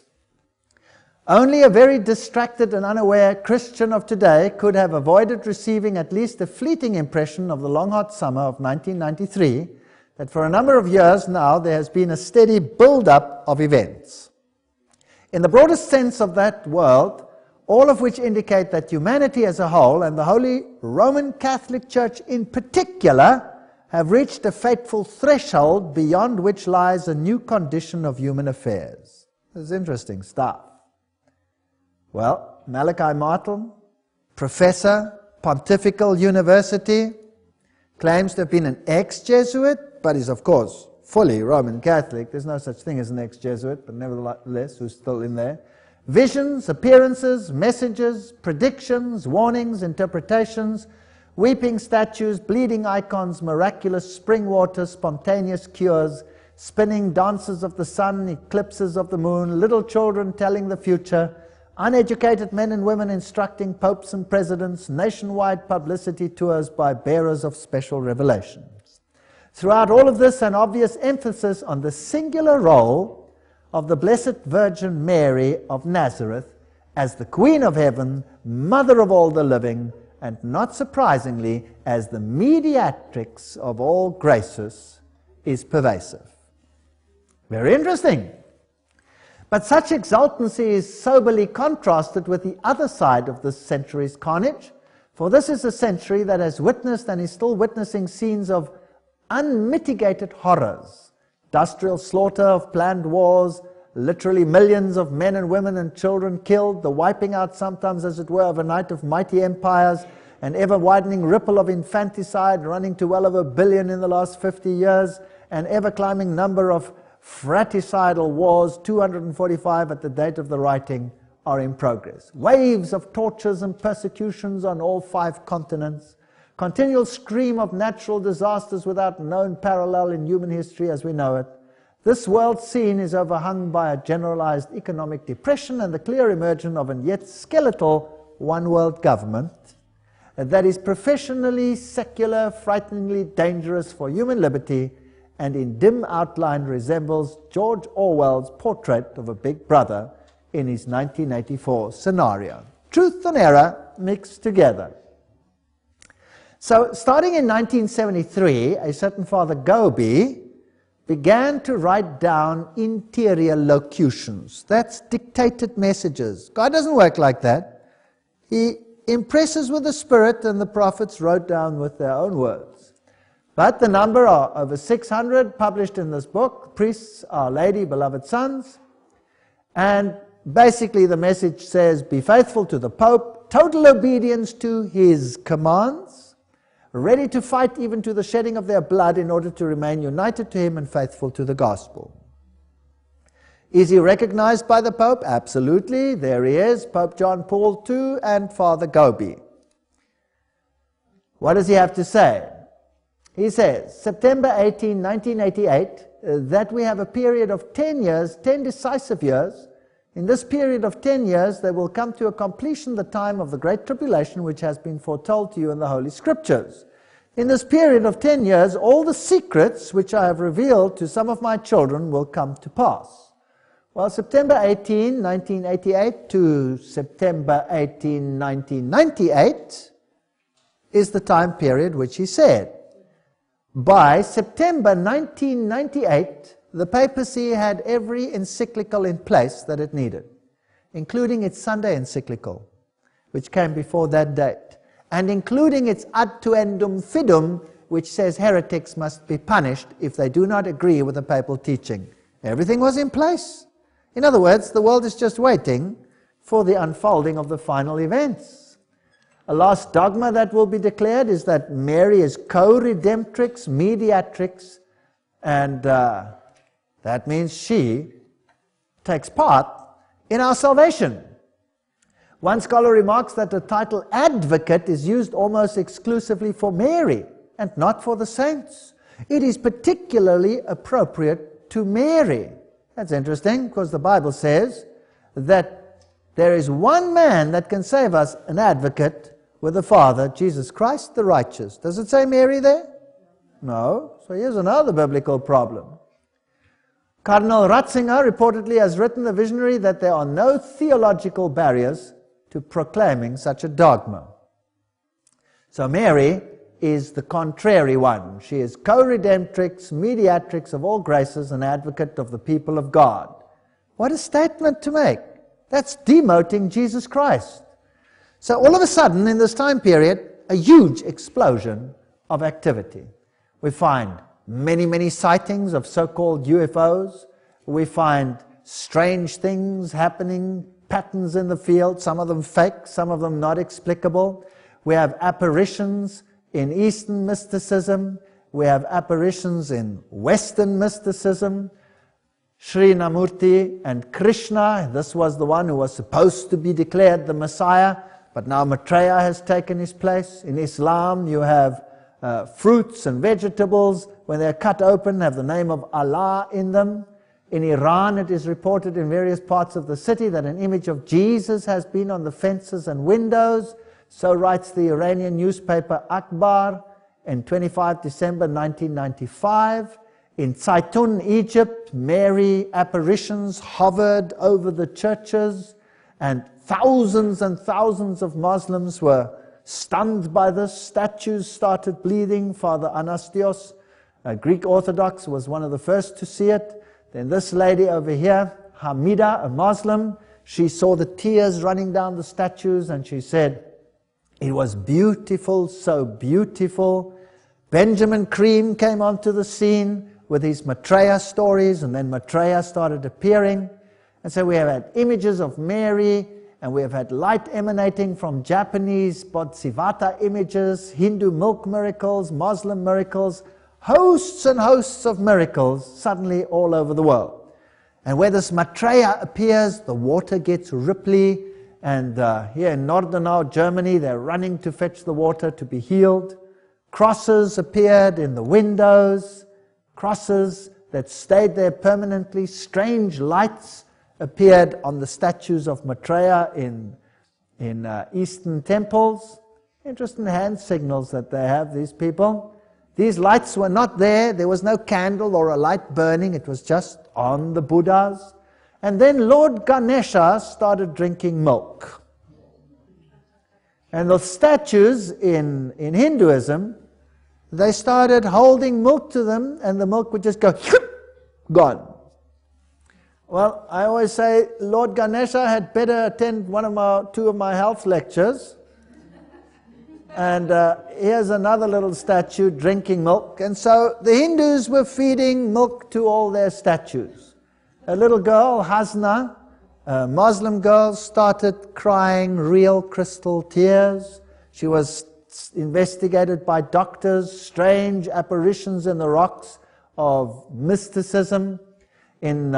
Only a very distracted and unaware Christian of today could have avoided receiving at least a fleeting impression of the long hot summer of 1993, that for a number of years now there has been a steady build-up of events. In the broadest sense of that word, all of which indicate that humanity as a whole, and the Holy Roman Catholic Church in particular, have reached a fateful threshold beyond which lies a new condition of human affairs. This is interesting stuff. Well, Malachi Martin, professor, Pontifical University, claims to have been an ex-Jesuit, but is of course fully Roman Catholic. There's no such thing as an ex-Jesuit, but nevertheless, who's still in there. Visions, appearances, messages, predictions, warnings, interpretations, weeping statues, bleeding icons, miraculous spring water, spontaneous cures, spinning dances of the sun, eclipses of the moon, little children telling the future, uneducated men and women instructing popes and presidents, nationwide publicity tours by bearers of special revelations. Throughout all of this, an obvious emphasis on the singular role of the Blessed Virgin Mary of Nazareth as the Queen of Heaven, Mother of all the living, and not surprisingly, as the mediatrix of all graces, is pervasive. Very interesting. But such exultancy is soberly contrasted with the other side of this century's carnage, for this is a century that has witnessed and is still witnessing scenes of unmitigated horrors, industrial slaughter of planned wars, literally millions of men and women and children killed, the wiping out sometimes, as it were, overnight of mighty empires, an ever-widening ripple of infanticide running to well over 1 billion in the last 50 years, an ever-climbing number of fratricidal wars, 245 at the date of the writing, are in progress. Waves of tortures and persecutions on all 5 continents, continual stream of natural disasters without known parallel in human history as we know it. This world scene is overhung by a generalized economic depression and the clear emergence of an yet skeletal one-world government that is professionally secular, frighteningly dangerous for human liberty, and in dim outline resembles George Orwell's portrait of a big brother in his 1984 scenario. Truth and error mixed together. So, starting in 1973, a certain Father Gobi began to write down interior locutions. That's dictated messages. God doesn't work like that. He impresses with the Spirit, and the prophets wrote down with their own words. But the number are over 600 published in this book. Priests, Our Lady, Beloved Sons. And basically the message says, be faithful to the Pope, total obedience to his commands, ready to fight even to the shedding of their blood in order to remain united to him and faithful to the gospel. Is he recognized by the Pope? Absolutely. There he is, Pope John Paul II and Father Gobi. What does he have to say? He says, September 18, 1988, that we have a period of 10 years, 10 decisive years. In this period of 10 years, there will come to a completion the time of the Great Tribulation, which has been foretold to you in the Holy Scriptures. In this period of 10 years, all the secrets which I have revealed to some of my children will come to pass. Well, September 18, 1988 to September 18, 1998 is the time period which he said. By September 1998, the papacy had every encyclical in place that it needed, including its Sunday encyclical, which came before that date, and including its Ad Tuendum Fidum, which says heretics must be punished if they do not agree with the papal teaching. Everything was in place. In other words, the world is just waiting for the unfolding of the final events. A last dogma that will be declared is that Mary is co-redemptrix, mediatrix, and that means she takes part in our salvation. One scholar remarks that the title advocate is used almost exclusively for Mary and not for the saints. It is particularly appropriate to Mary. That's interesting, because the Bible says that there is one man that can save us, an advocate with the Father, Jesus Christ the righteous. Does it say Mary there? No. So here's another biblical problem. Cardinal Ratzinger reportedly has written the visionary that there are no theological barriers to proclaiming such a dogma. So Mary is the contrary one. She is co-redemptrix, mediatrix of all graces, and advocate of the people of God. What a statement to make. That's demoting Jesus Christ. So all of a sudden, in this time period, a huge explosion of activity. We find many, many sightings of so-called UFOs. We find strange things happening, patterns in the field, some of them fake, some of them not explicable. We have apparitions in Eastern mysticism. We have apparitions in Western mysticism. Srinamurti and Krishna, this was the one who was supposed to be declared the Messiah, but now Maitreya has taken his place. In Islam, you have fruits and vegetables, when they're cut open, have the name of Allah in them. In Iran, it is reported in various parts of the city that an image of Jesus has been on the fences and windows. So writes the Iranian newspaper Akhbar in 25 December 1995. In Zaitun, Egypt, Mary apparitions hovered over the churches, and thousands of Muslims were stunned by this. Statues started bleeding. Father Anastios, a Greek Orthodox, was one of the first to see it. Then this lady over here, Hamida, a Muslim, she saw the tears running down the statues, and she said, it was beautiful, so beautiful. Benjamin Cream came onto the scene with his Maitreya stories, and then Maitreya started appearing. And so we have had images of Mary, and we have had light emanating from Japanese Bodhisattva images, Hindu milk miracles, Muslim miracles, hosts and hosts of miracles suddenly all over the world. And where this Maitreya appears, the water gets ripply, and here in Nordenau, Germany, they're running to fetch the water to be healed. Crosses appeared in the windows, crosses that stayed there permanently. Strange lights appeared on the statues of Maitreya in Eastern temples. Interesting hand signals that they have, these people. These lights were not there. There was no candle or a light burning. It was just on the Buddhas. And then Lord Ganesha started drinking milk. And the statues in Hinduism, they started holding milk to them, and the milk would just go, gone. Well, I always say Lord Ganesha had better attend two of my health lectures. And here's another little statue drinking milk. And so the Hindus were feeding milk to all their statues. A little girl, Hasna, a Muslim girl, started crying real crystal tears. She was investigated by doctors, strange apparitions in the rocks of mysticism. In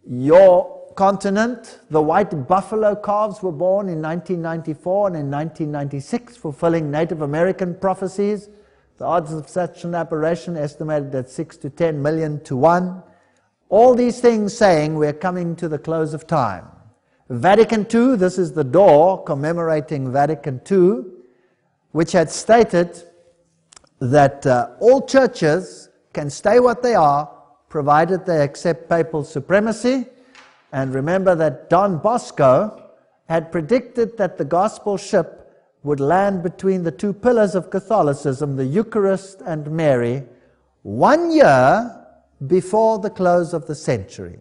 your continent, the white buffalo calves were born in 1994 and in 1996, fulfilling Native American prophecies. The odds of such an aberration estimated at 6 to 10 million to 1. All these things saying we're coming to the close of time. Vatican II, this is the door commemorating Vatican II, which had stated that all churches can stay what they are, provided they accept papal supremacy. And remember that Don Bosco had predicted that the gospel ship would land between the two pillars of Catholicism, the Eucharist and Mary, 1 year before the close of the century.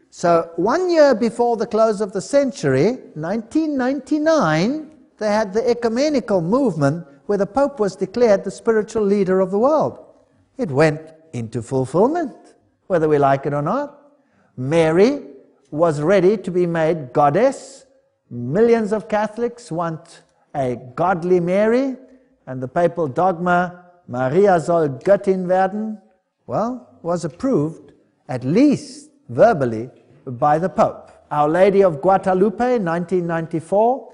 So 1 year before the close of the century, 1999, they had the ecumenical movement where the Pope was declared the spiritual leader of the world. It went into fulfillment, whether we like it or not. Mary was ready to be made goddess. Millions of Catholics want a godly Mary, and the papal dogma, Maria soll Göttin werden, well, was approved, at least verbally, by the Pope. Our Lady of Guadalupe, 1994,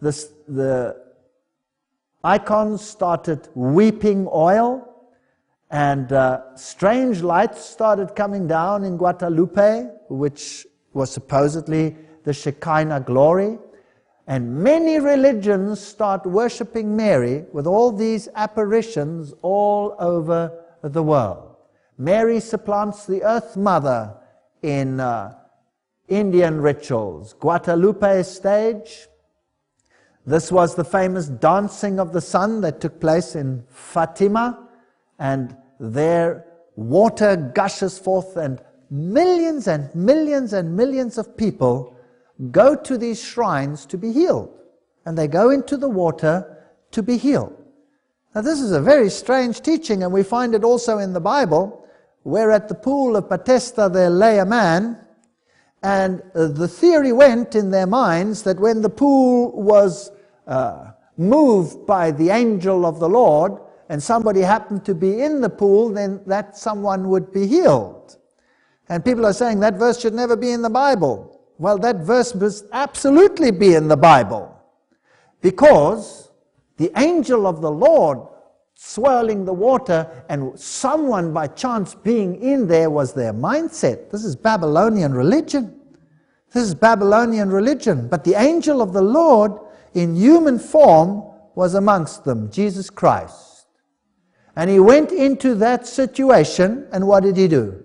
the icons started weeping oil, and strange lights started coming down in Guadalupe, which was supposedly the Shekinah glory. And many religions start worshipping Mary with all these apparitions all over the world. Mary supplants the Earth Mother in Indian rituals. Guadalupe stage. This was the famous dancing of the sun that took place in Fatima, and there water gushes forth, and millions and millions and millions of people go to these shrines to be healed. And they go into the water to be healed. Now this is a very strange teaching, and we find it also in the Bible, where at the pool of Bethesda there lay a man, and the theory went in their minds that when the pool was moved by the angel of the Lord, and somebody happened to be in the pool, then that someone would be healed. And people are saying that verse should never be in the Bible. Well, that verse must absolutely be in the Bible, because the angel of the Lord swirling the water and someone by chance being in there was their mindset. This is Babylonian religion. This is Babylonian religion. But the angel of the Lord in human form was amongst them, Jesus Christ. And he went into that situation, and what did he do?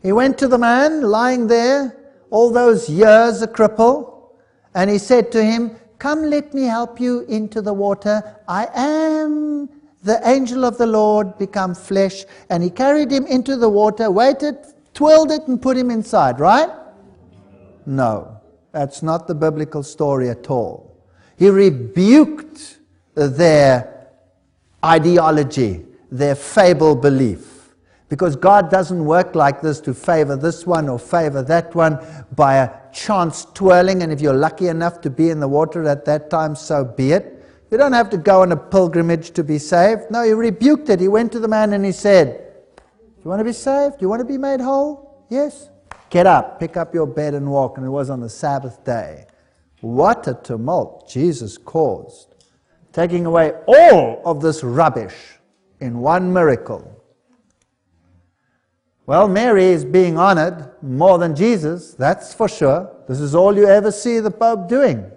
He went to the man lying there, all those years a cripple, and he said to him, "Come, let me help you into the water. I am the angel of the Lord become flesh." And he carried him into the water, waited, twirled it, and put him inside, right? No, that's not the biblical story at all. He rebuked their ideology, their fable belief. Because God doesn't work like this to favor this one or favor that one by a chance twirling, and if you're lucky enough to be in the water at that time, so be it. You don't have to go on a pilgrimage to be saved. No, he rebuked it. He went to the man and he said, "Do you want to be saved? Do you want to be made whole? Yes? Get up, pick up your bed and walk." And it was on the Sabbath day. What a tumult Jesus caused, taking away all of this rubbish in one miracle. Well, Mary is being honored more than Jesus, that's for sure. This is all you ever see the Pope doing.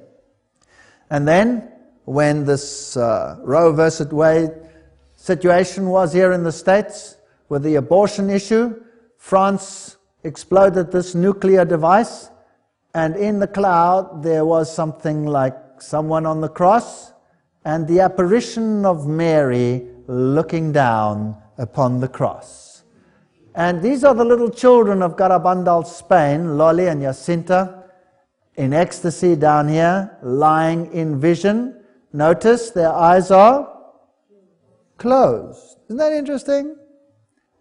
And then, when this Roe versus Wade situation was here in the States, with the abortion issue, France exploded this nuclear device, and in the cloud there was something like someone on the cross, and the apparition of Mary looking down upon the cross. And these are the little children of Garabandal, Spain, Loli and Jacinta, in ecstasy down here, lying in vision. Notice their eyes are closed. Isn't that interesting?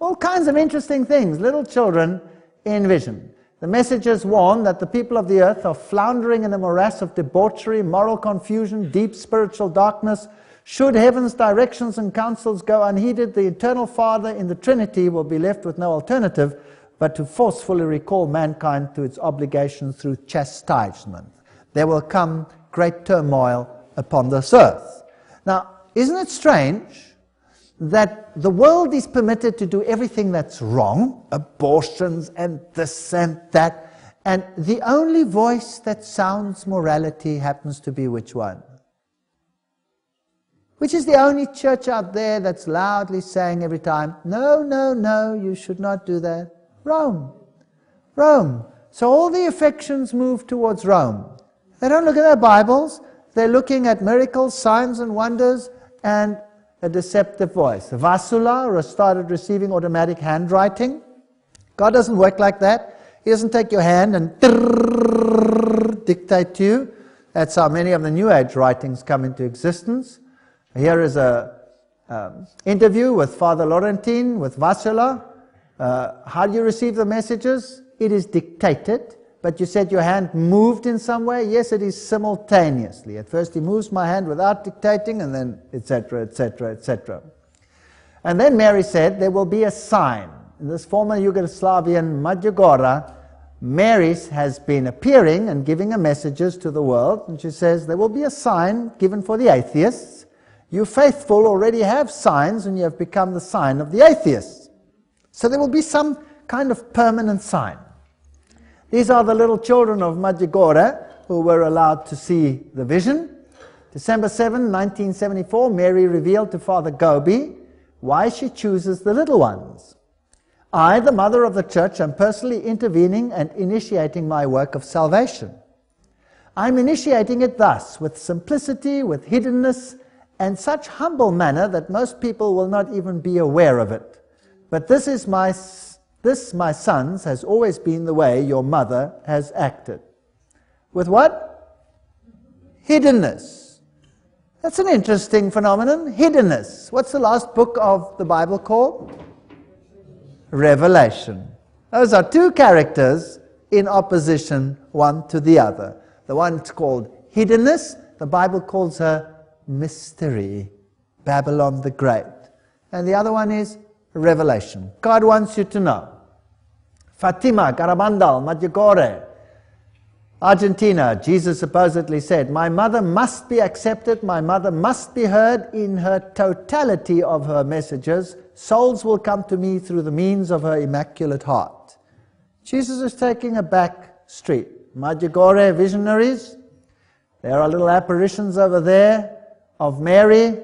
All kinds of interesting things. Little children in vision. The messages warn that the people of the earth are floundering in a morass of debauchery, moral confusion, deep spiritual darkness. Should heaven's directions and counsels go unheeded, the eternal Father in the Trinity will be left with no alternative but to forcefully recall mankind to its obligations through chastisement. There will come great turmoil upon this earth. Now, isn't it strange that the world is permitted to do everything that's wrong, abortions and this and that, and the only voice that sounds morality happens to be which one? Which is the only church out there that's loudly saying every time, no, no, no, you should not do that? Rome. Rome. So all the affections move towards Rome. They don't look at their Bibles. They're looking at miracles, signs and wonders, and a deceptive voice. Vasula started receiving automatic handwriting. God doesn't work like that. He doesn't take your hand and dictate to you. That's how many of the New Age writings come into existence. Here is a interview with Father Laurentine, with Vasula. How do you receive the messages? It is dictated, but you said your hand moved in some way. Yes, it is simultaneously. At first he moves my hand without dictating, and then etc., etc., etc. And then Mary said, there will be a sign. In this former Yugoslavian Medjugorje, Mary has been appearing and giving her messages to the world, and she says, there will be a sign given for the atheists. You faithful already have signs, and you have become the sign of the atheists. So there will be some kind of permanent sign. These are the little children of Medjugorje who were allowed to see the vision. December 7, 1974, Mary revealed to Father Gobi why she chooses the little ones. I, the Mother of the Church, am personally intervening and initiating my work of salvation. I'm initiating it thus, with simplicity, with hiddenness, and such humble manner that most people will not even be aware of it. But this, my sons, has always been the way your mother has acted. With what? Hiddenness. That's an interesting phenomenon, hiddenness. What's the last book of the Bible called? Revelation. Those are two characters in opposition one to the other. The one's called hiddenness, the Bible calls her mystery, Babylon the Great. And the other one is revelation. God wants you to know. Fatima, Garabandal, Medjugorje, Argentina, Jesus supposedly said, my mother must be accepted, my mother must be heard in her totality of her messages. Souls will come to me through the means of her immaculate heart. Jesus is taking a back street. Medjugorje visionaries, there are little apparitions over there of Mary.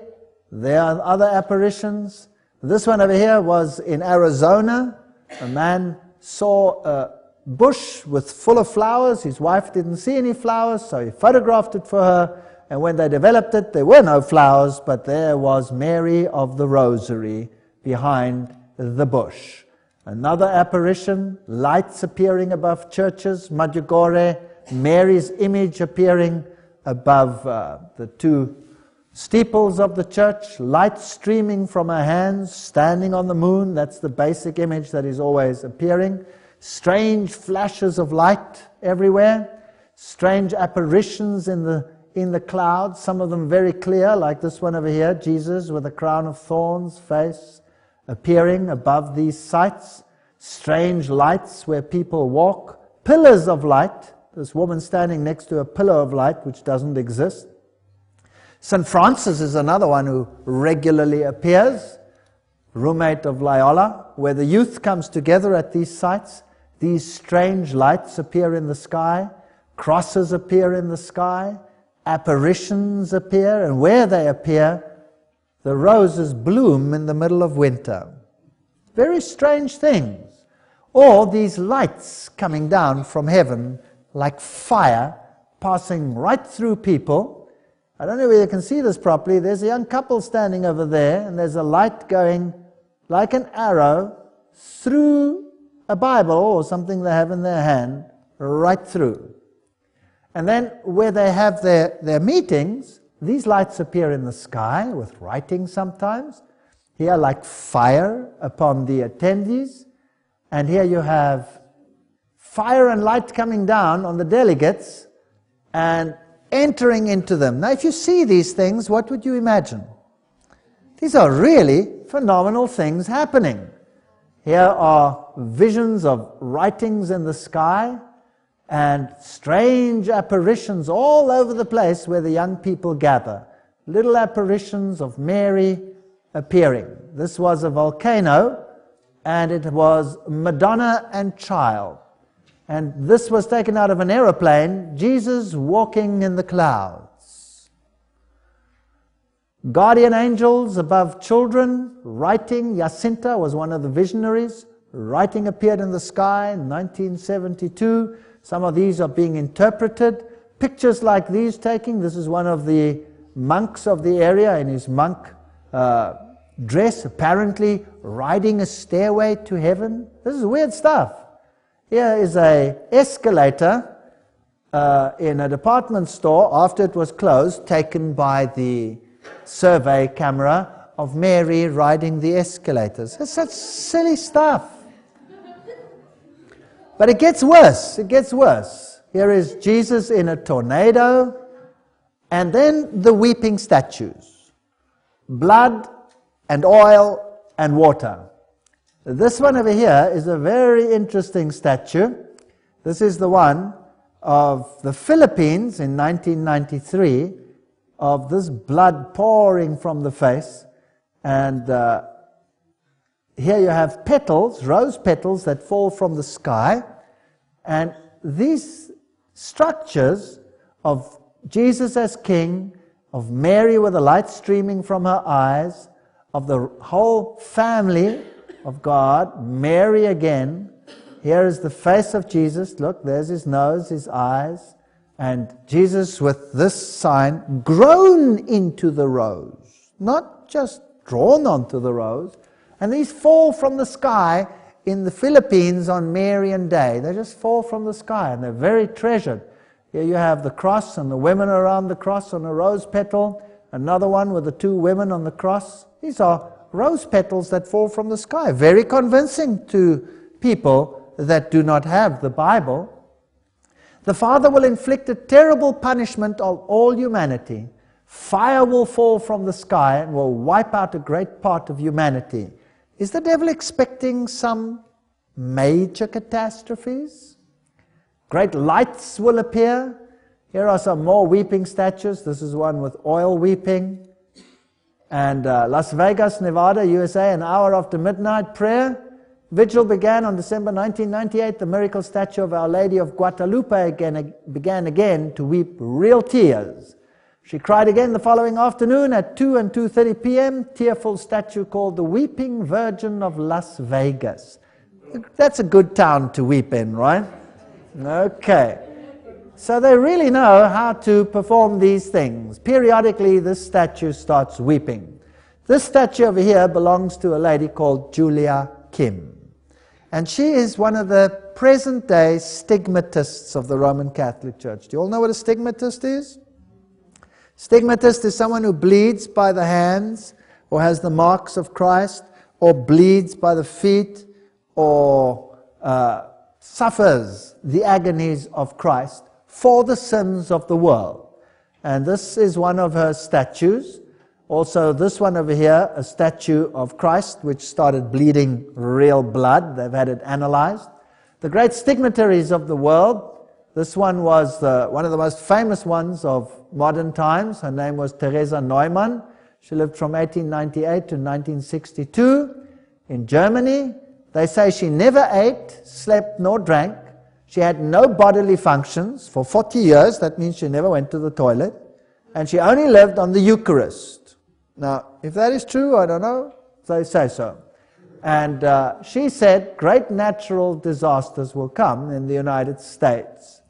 There are other apparitions. This one over here was in Arizona. A man saw a bush full of flowers. His wife didn't see any flowers, so he photographed it for her. And when they developed it, there were no flowers, but there was Mary of the Rosary behind the bush. Another apparition, lights appearing above churches, Medjugorje, Mary's image appearing above the two steeples of the church, light streaming from her hands, standing on the moon. That's the basic image that is always appearing. Strange flashes of light everywhere. Strange apparitions in the clouds, some of them very clear, like this one over here, Jesus with a crown of thorns face appearing above these sites. Strange lights where people walk. Pillars of light. This woman standing next to a pillar of light which doesn't exist. St. Francis is another one who regularly appears, roommate of Loyola, where the youth comes together at these sites. These strange lights appear in the sky, crosses appear in the sky, apparitions appear, and where they appear, the roses bloom in the middle of winter. Very strange things. Or these lights coming down from heaven like fire, passing right through people. I don't know whether you can see this properly. There's a young couple standing over there, and there's a light going like an arrow through a Bible or something they have in their hand, right through. And then where they have their meetings, these lights appear in the sky with writing sometimes. Here like fire upon the attendees. And here you have fire and light coming down on the delegates and entering into them. Now if you see these things, what would you imagine? These are really phenomenal things happening. Here are visions of writings in the sky and strange apparitions all over the place where the young people gather. Little apparitions of Mary appearing. This was a volcano, and it was Madonna and child. And this was taken out of an aeroplane, Jesus walking in the clouds. Guardian angels above children, writing. Jacinta was one of the visionaries. Writing appeared in the sky in 1972. Some of these are being interpreted. Pictures like these taking. This is one of the monks of the area in his monk dress, apparently riding a stairway to heaven. This is weird stuff. Here is an escalator in a department store after it was closed, taken by the survey camera of Mary riding the escalators. It's such silly stuff. But it gets worse. It gets worse. Here is Jesus in a tornado, and then the weeping statues. Blood and oil and water. This one over here is a very interesting statue. This is the one of the Philippines in 1993, of this blood pouring from the face. And here you have petals, rose petals that fall from the sky. And these structures of Jesus as king, of Mary with the light streaming from her eyes, of the whole family of God, Mary again. Here is the face of Jesus. Look, there's his nose, his eyes. And Jesus with this sign, grown into the rose. Not just drawn onto the rose. And these fall from the sky in the Philippines on Marian Day. They just fall from the sky, and they're very treasured. Here you have the cross and the women around the cross on a rose petal. Another one with the two women on the cross. These are rose petals that fall from the sky. Very convincing to people that do not have the Bible. The Father will inflict a terrible punishment on all humanity. Fire will fall from the sky and will wipe out a great part of humanity. Is the devil expecting some major catastrophes? Great lights will appear. Here are some more weeping statues. This is one with oil weeping. And Las Vegas, Nevada, USA, an hour after midnight prayer. Vigil began on December 1998. The miracle statue of Our Lady of Guadalupe began again to weep real tears. She cried again the following afternoon at 2 and 2:30 p.m. Tearful statue called the Weeping Virgin of Las Vegas. That's a good town to weep in, right? Okay. So they really know how to perform these things. Periodically, this statue starts weeping. This statue over here belongs to a lady called Julia Kim. And she is one of the present-day stigmatists of the Roman Catholic Church. Do you all know what a stigmatist is? Stigmatist is someone who bleeds by the hands, or has the marks of Christ, or bleeds by the feet, or suffers the agonies of Christ for the sins of the world. And this is one of her statues. Also, this one over here, a statue of Christ, which started bleeding real blood. They've had it analyzed. The great stigmataries of the world. This one was one of the most famous ones of modern times. Her name was Teresa Neumann. She lived from 1898 to 1962 in Germany. They say she never ate, slept, nor drank. She had no bodily functions for 40 years. That means she never went to the toilet. And she only lived on the Eucharist. Now, if that is true, I don't know. They say so. And she said great natural disasters will come in the United States.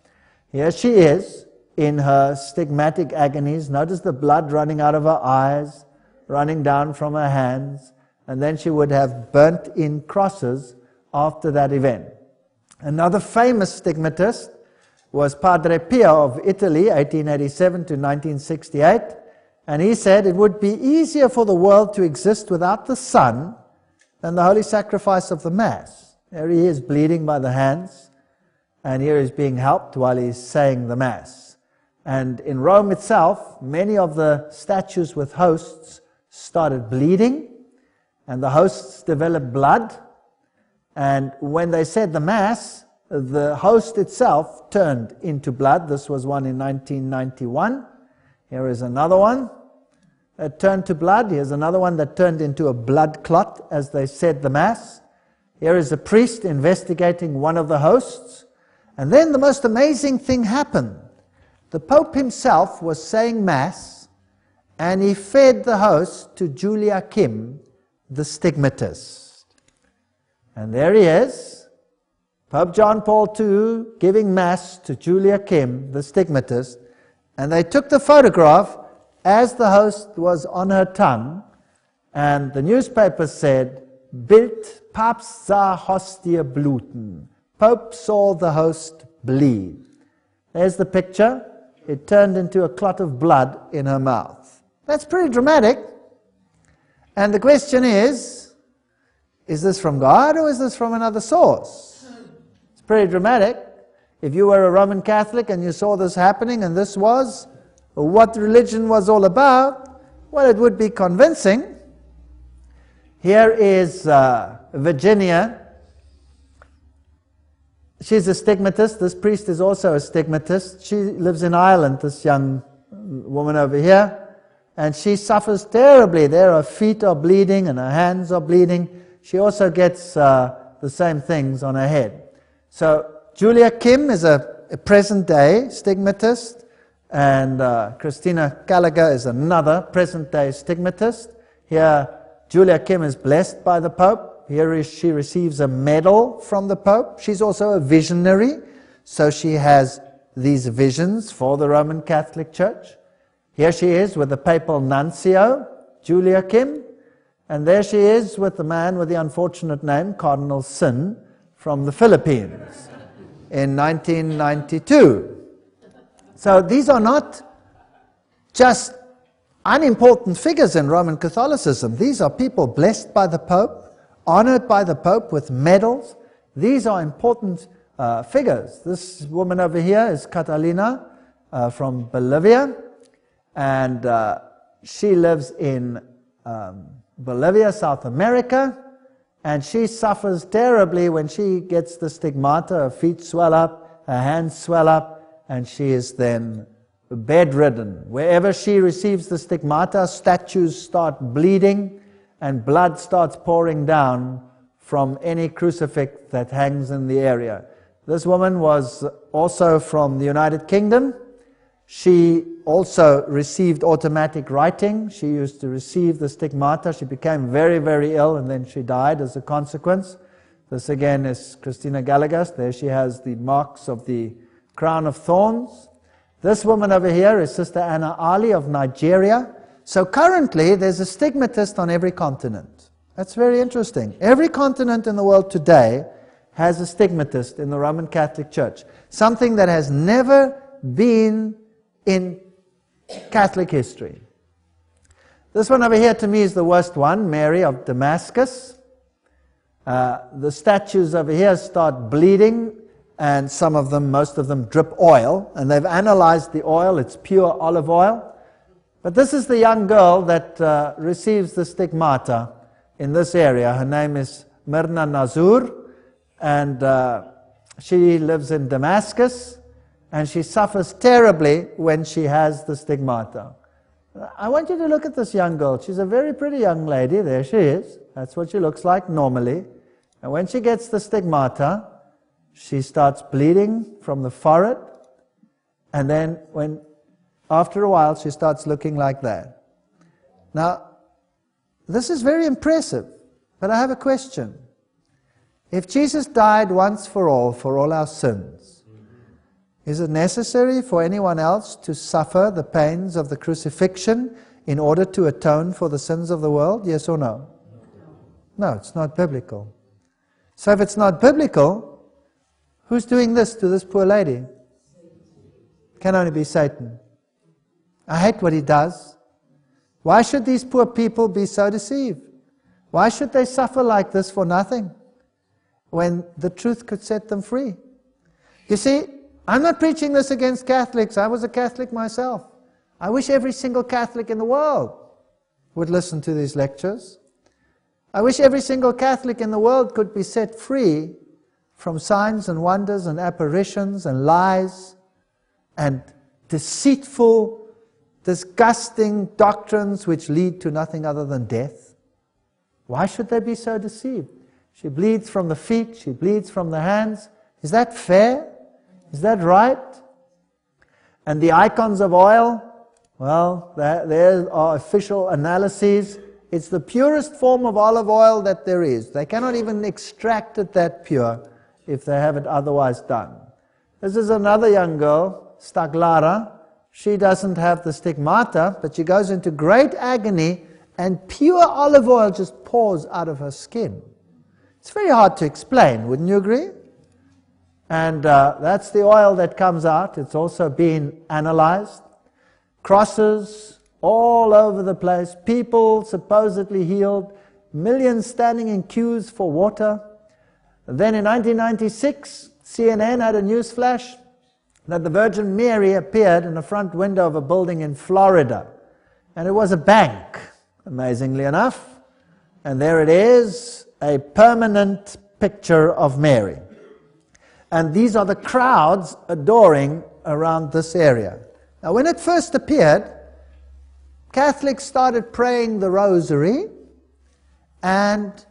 Here she is in her stigmatic agonies. Notice the blood running out of her eyes, running down from her hands. And then she would have burnt in crosses after that event. Another famous stigmatist was Padre Pio of Italy, 1887 to 1968. And he said it would be easier for the world to exist without the Son than the holy sacrifice of the Mass. There he is bleeding by the hands, and here he's being helped while he's saying the Mass. And in Rome itself, many of the statues with hosts started bleeding, and the hosts developed blood, And when they said the Mass, the host itself turned into blood. This was one in 1991. Here is another one that turned to blood. Here's another one that turned into a blood clot as they said the Mass. Here is a priest investigating one of the hosts. And then the most amazing thing happened. The Pope himself was saying Mass, and he fed the host to Julia Kim, the stigmatist. And there he is, Pope John Paul II giving Mass to Julia Kim, the stigmatist, and they took the photograph as the host was on her tongue, and the newspaper said, Bild Papst sah Hostie bluten. Pope saw the host bleed. There's the picture. It turned into a clot of blood in her mouth. That's pretty dramatic. And the question is this from God or is this from another source? It's pretty dramatic. If you were a Roman Catholic and you saw this happening and this was what religion was all about, well, it would be convincing. Here is Virginia. She's a stigmatist. This priest is also a stigmatist. She lives in Ireland, this young woman over here, and she suffers terribly. There her feet are bleeding and her hands are bleeding. She also gets the same things on her head. So Julia Kim is a present-day stigmatist, and Christina Gallagher is another present-day stigmatist. Here, Julia Kim is blessed by the Pope. Here she receives a medal from the Pope. She's also a visionary, so she has these visions for the Roman Catholic Church. Here she is with the papal nuncio, Julia Kim, and there she is with the man with the unfortunate name, Cardinal Sin, from the Philippines in 1992. So these are not just unimportant figures in Roman Catholicism. These are people blessed by the Pope, honored by the Pope with medals. These are important figures. This woman over here is Catalina from Bolivia, and she lives in Bolivia, South America, and she suffers terribly when she gets the stigmata. Her feet swell up, her hands swell up, and she is then bedridden. Wherever she receives the stigmata, statues start bleeding, and blood starts pouring down from any crucifix that hangs in the area. This woman was also from the United Kingdom. She also received automatic writing. She used to receive the stigmata. She became very, very ill, and then she died as a consequence. This again is Christina Gallagher. There she has the marks of the crown of thorns. This woman over here is Sister Anna Ali of Nigeria. So currently, there's a stigmatist on every continent. That's very interesting. Every continent in the world today has a stigmatist in the Roman Catholic Church. Something that has never been in Catholic history. This one over here to me is the worst one, Mary of Damascus. The statues over here start bleeding, and some of them, most of them, drip oil. And they've analyzed the oil. It's pure olive oil. But this is the young girl that receives the stigmata in this area. Her name is Myrna Nazur, and she lives in Damascus, and she suffers terribly when she has the stigmata. I want you to look at this young girl. She's a very pretty young lady. There she is. That's what she looks like normally. And when she gets the stigmata, she starts bleeding from the forehead, and then after a while, she starts looking like that. Now, this is very impressive, but I have a question. If Jesus died once for all our sins, is it necessary for anyone else to suffer the pains of the crucifixion in order to atone for the sins of the world? Yes or no? No, it's not biblical. So if it's not biblical, who's doing this to this poor lady? It can only be Satan. I hate what he does. Why should these poor people be so deceived? Why should they suffer like this for nothing when the truth could set them free? You see, I'm not preaching this against Catholics. I was a Catholic myself. I wish every single Catholic in the world would listen to these lectures. I wish every single Catholic in the world could be set free from signs and wonders and apparitions and lies and deceitful, disgusting doctrines which lead to nothing other than death. Why should they be so deceived? She bleeds from the feet, she bleeds from the hands. Is that fair? Is that right? And the icons of oil, well, there are official analyses. It's the purest form of olive oil that there is. They cannot even extract it that pure if they have it otherwise done. This is another young girl, Staglara. She doesn't have the stigmata, but she goes into great agony and pure olive oil just pours out of her skin. It's very hard to explain, wouldn't you agree? And that's the oil that comes out. It's also been analyzed. Crosses all over the place. People supposedly healed. Millions standing in queues for water. Then in 1996, CNN had a news flash that the Virgin Mary appeared in the front window of a building in Florida. And it was a bank, amazingly enough. And there it is, a permanent picture of Mary. And these are the crowds adoring around this area. Now, when it first appeared, Catholics started praying the rosary and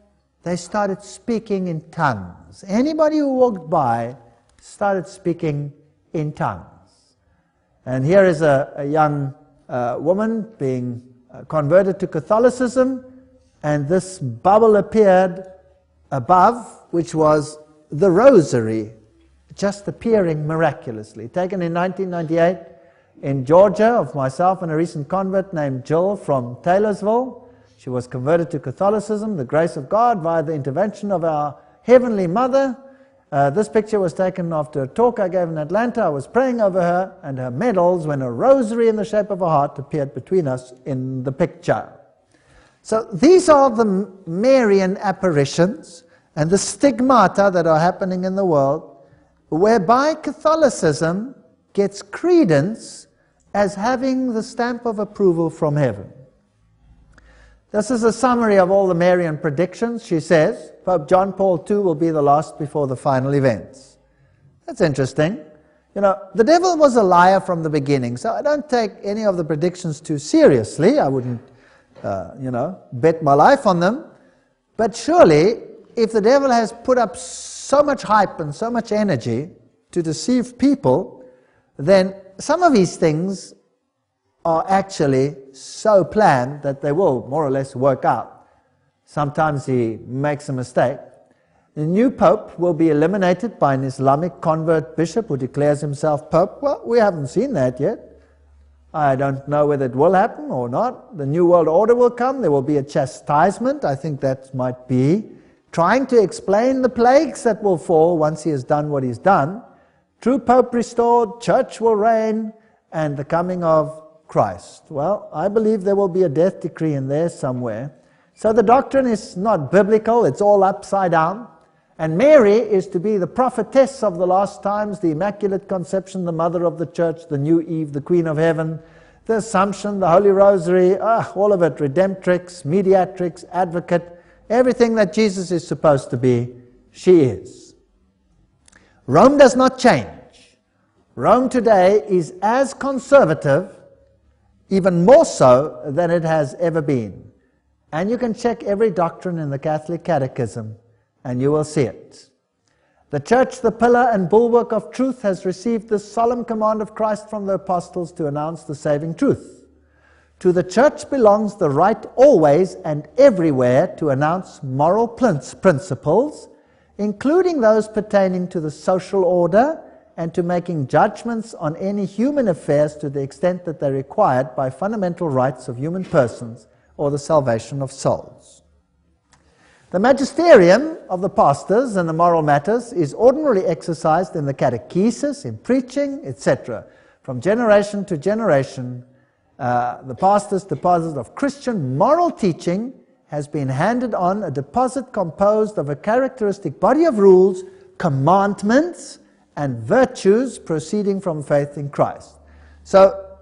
they started speaking in tongues. Anybody who walked by started speaking in tongues. And here is a young woman being converted to Catholicism, and this bubble appeared above, which was the rosary, just appearing miraculously. Taken in 1998 in Georgia of myself and a recent convert named Jill from Taylorsville. She was converted to Catholicism, the grace of God, via the intervention of our Heavenly Mother. This picture was taken after a talk I gave in Atlanta. I was praying over her and her medals when a rosary in the shape of a heart appeared between us in the picture. So these are the Marian apparitions and the stigmata that are happening in the world, whereby Catholicism gets credence as having the stamp of approval from heaven. This is a summary of all the Marian predictions. She says Pope John Paul II will be the last before the final events. That's interesting. You know, the devil was a liar from the beginning, so I don't take any of the predictions too seriously. I wouldn't, bet my life on them. But surely, if the devil has put up so much hype and so much energy to deceive people, then some of these things are actually so planned that they will more or less work out. Sometimes he makes a mistake. The new pope will be eliminated by an Islamic convert bishop who declares himself pope. Well, we haven't seen that yet. I don't know whether it will happen or not. The new world order will come. There will be a chastisement. I think that might be trying to explain the plagues that will fall once he has done what he's done. True pope restored, church will reign, and the coming of Christ. Well, I believe there will be a death decree in there somewhere. So the doctrine is not biblical, it's all upside down. And Mary is to be the prophetess of the last times, the Immaculate Conception, the Mother of the Church, the new Eve, the Queen of Heaven, the Assumption, the Holy Rosary, all of it, Redemptrix, Mediatrix, Advocate, everything that Jesus is supposed to be, she is. Rome does not change. Rome today is as conservative, even more so than it has ever been. And you can check every doctrine in the Catholic Catechism, and you will see it. The Church, the pillar and bulwark of truth, has received the solemn command of Christ from the apostles to announce the saving truth. To the Church belongs the right always and everywhere to announce moral principles, including those pertaining to the social order and to making judgments on any human affairs to the extent that they're required by fundamental rights of human persons or the salvation of souls. The magisterium of the pastors in the moral matters is ordinarily exercised in the catechesis, in preaching, etc. From generation to generation, the pastor's deposit of Christian moral teaching has been handed on, a deposit composed of a characteristic body of rules, commandments, and virtues proceeding from faith in Christ. So,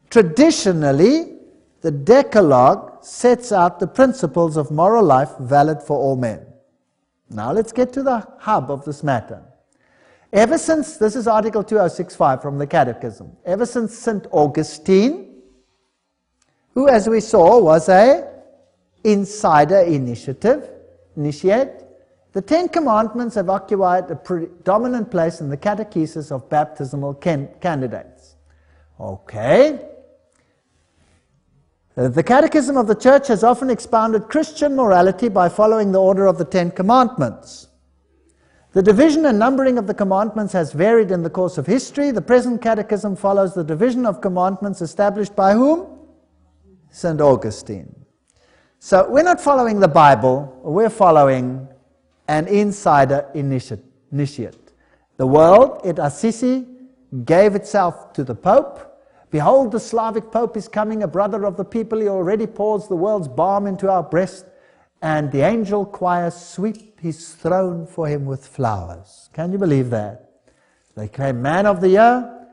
traditionally, the Decalogue sets out the principles of moral life valid for all men. Now let's get to the hub of this matter. Ever since, this is Article 2065 from the Catechism, ever since St. Augustine, who as we saw was a insider initiate, the Ten Commandments have occupied a predominant place in the catechesis of baptismal candidates. Okay. The Catechism of the Church has often expounded Christian morality by following the order of the Ten Commandments. The division and numbering of the commandments has varied in the course of history. The present Catechism follows the division of commandments established by whom? St. Augustine. So we're not following the Bible, we're following an insider initiate. The world at Assisi gave itself to the Pope. Behold, the Slavic Pope is coming, a brother of the people. He already pours the world's balm into our breast, and the angel choir sweep his throne for him with flowers. Can you believe that? They came Man of the Year,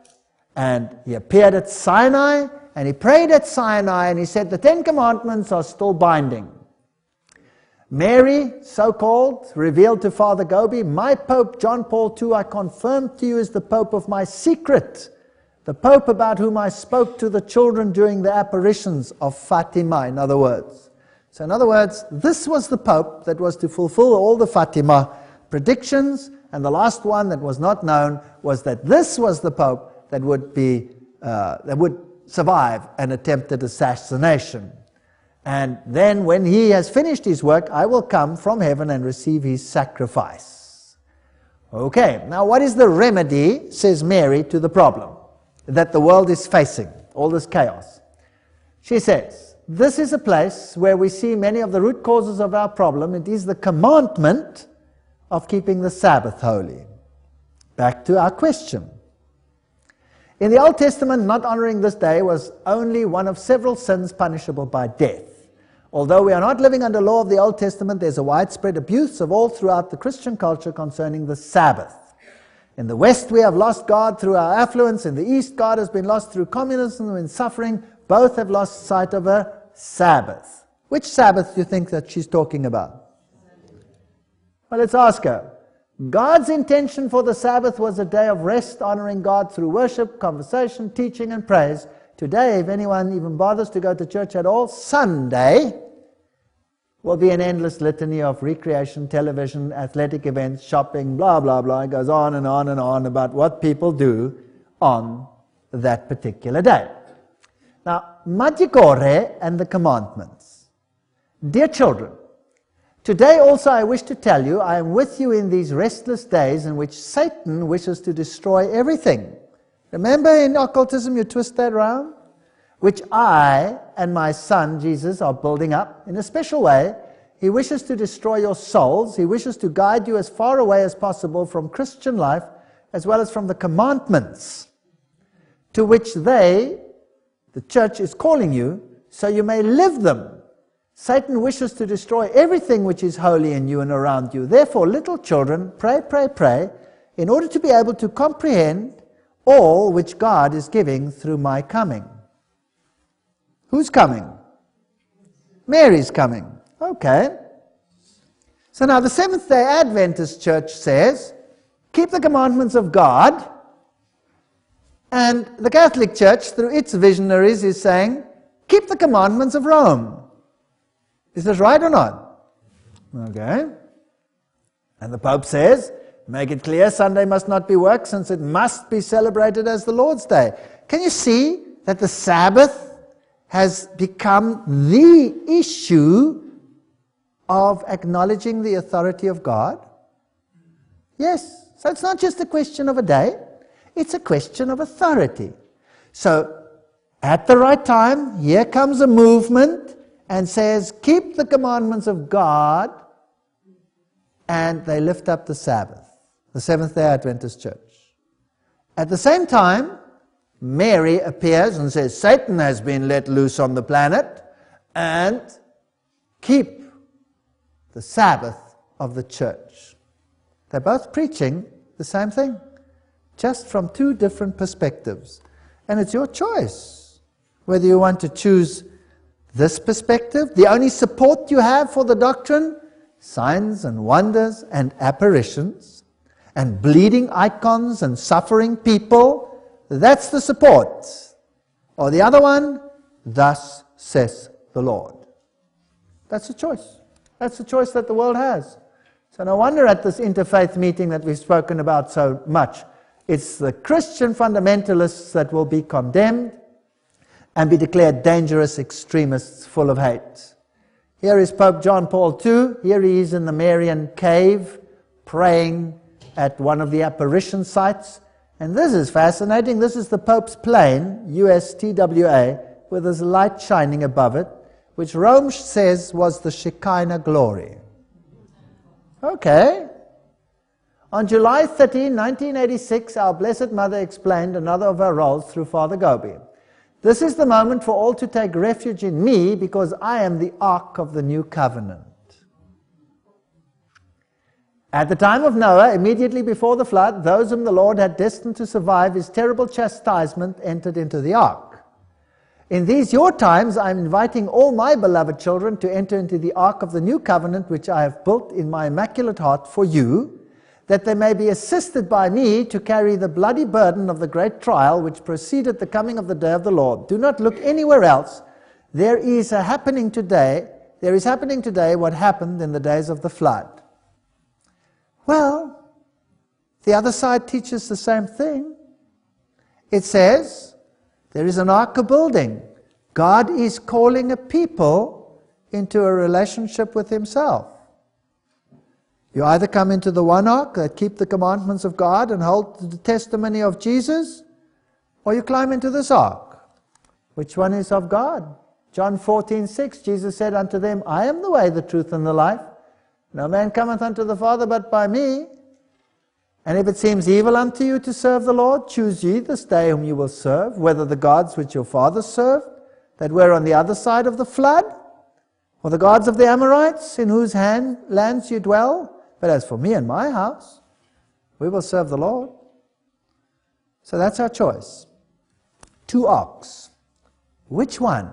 and he appeared at Sinai, and he prayed at Sinai, and he said, the Ten Commandments are still binding. Mary, so-called, revealed to Father Gobi, my Pope John Paul II, I confirm to you as the Pope of my secret, the Pope about whom I spoke to the children during the apparitions of Fatima, in other words. So in other words, this was the Pope that was to fulfill all the Fatima predictions, and the last one that was not known was that this was the Pope that would survive an attempted assassination. And then when he has finished his work, I will come from heaven and receive his sacrifice. Okay, now what is the remedy, says Mary, to the problem that the world is facing, all this chaos? She says, this is a place where we see many of the root causes of our problem. It is the commandment of keeping the Sabbath holy. Back to our question. In the Old Testament, not honoring this day was only one of several sins punishable by death. Although we are not living under law of the Old Testament, there's a widespread abuse of all throughout the Christian culture concerning the Sabbath. In the West, we have lost God through our affluence. In the East, God has been lost through communism and suffering. Both have lost sight of a Sabbath. Which Sabbath do you think that she's talking about? Well, let's ask her. God's intention for the Sabbath was a day of rest, honoring God through worship, conversation, teaching, and praise. Today, if anyone even bothers to go to church at all, Sunday will be an endless litany of recreation, television, athletic events, shopping, blah, blah, blah. It goes on and on and on about what people do on that particular day. Now, Maggicore and the commandments. Dear children, today also I wish to tell you I am with you in these restless days in which Satan wishes to destroy everything. Remember in occultism you twist that around? Which I and my son Jesus are building up in a special way. He wishes to destroy your souls. He wishes to guide you as far away as possible from Christian life as well as from the commandments to which the church is calling you, so you may live them. Satan wishes to destroy everything which is holy in you and around you. Therefore, little children, pray, pray, pray, in order to be able to comprehend all which God is giving through my coming. Who's coming? Mary's coming. Okay. So now the Seventh-day Adventist Church says, keep the commandments of God. And the Catholic Church, through its visionaries, is saying, keep the commandments of Rome. Is this right or not? Okay. And the Pope says, make it clear Sunday must not be worked since it must be celebrated as the Lord's Day. Can you see that the Sabbath has become the issue of acknowledging the authority of God? Yes. So it's not just a question of a day. It's a question of authority. So at the right time, here comes a movement and says, keep the commandments of God, and they lift up the Sabbath, the Seventh-day Adventist Church. At the same time, Mary appears and says, Satan has been let loose on the planet, and keep the Sabbath of the church. They're both preaching the same thing, just from two different perspectives. And it's your choice whether you want to choose this perspective, the only support you have for the doctrine, signs and wonders and apparitions, and bleeding icons and suffering people, that's the support. Or the other one, thus says the Lord. That's the choice. That's the choice that the world has. So no wonder at this interfaith meeting that we've spoken about so much, it's the Christian fundamentalists that will be condemned and be declared dangerous extremists full of hate. Here is Pope John Paul II. Here he is in the Marian cave praying at one of the apparition sites. And this is fascinating. This is the Pope's plane, US TWA, with this light shining above it, which Rome says was the Shekinah glory. Okay. On July 13, 1986, our Blessed Mother explained another of her roles through Father Gobi. This is the moment for all to take refuge in me, because I am the Ark of the New Covenant. At the time of Noah, immediately before the flood, those whom the Lord had destined to survive his terrible chastisement entered into the ark. In these your times, I am inviting all my beloved children to enter into the ark of the new covenant, which I have built in my immaculate heart for you, that they may be assisted by me to carry the bloody burden of the great trial which preceded the coming of the day of the Lord. Do not look anywhere else. There is happening today what happened in the days of the flood. Well, the other side teaches the same thing. It says, there is an ark building. God is calling a people into a relationship with himself. You either come into the one ark that keep the commandments of God and hold the testimony of Jesus, or you climb into this ark. Which one is of God? John 14:6, Jesus said unto them, I am the way, the truth, and the life. No man cometh unto the Father but by me. And if it seems evil unto you to serve the Lord, choose ye this day whom you will serve, whether the gods which your fathers served, that were on the other side of the flood, or the gods of the Amorites, in whose lands you dwell. But as for me and my house, we will serve the Lord. So that's our choice. Two arks. Which one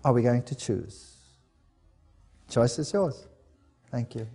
are we going to choice? Choice is yours. Thank you.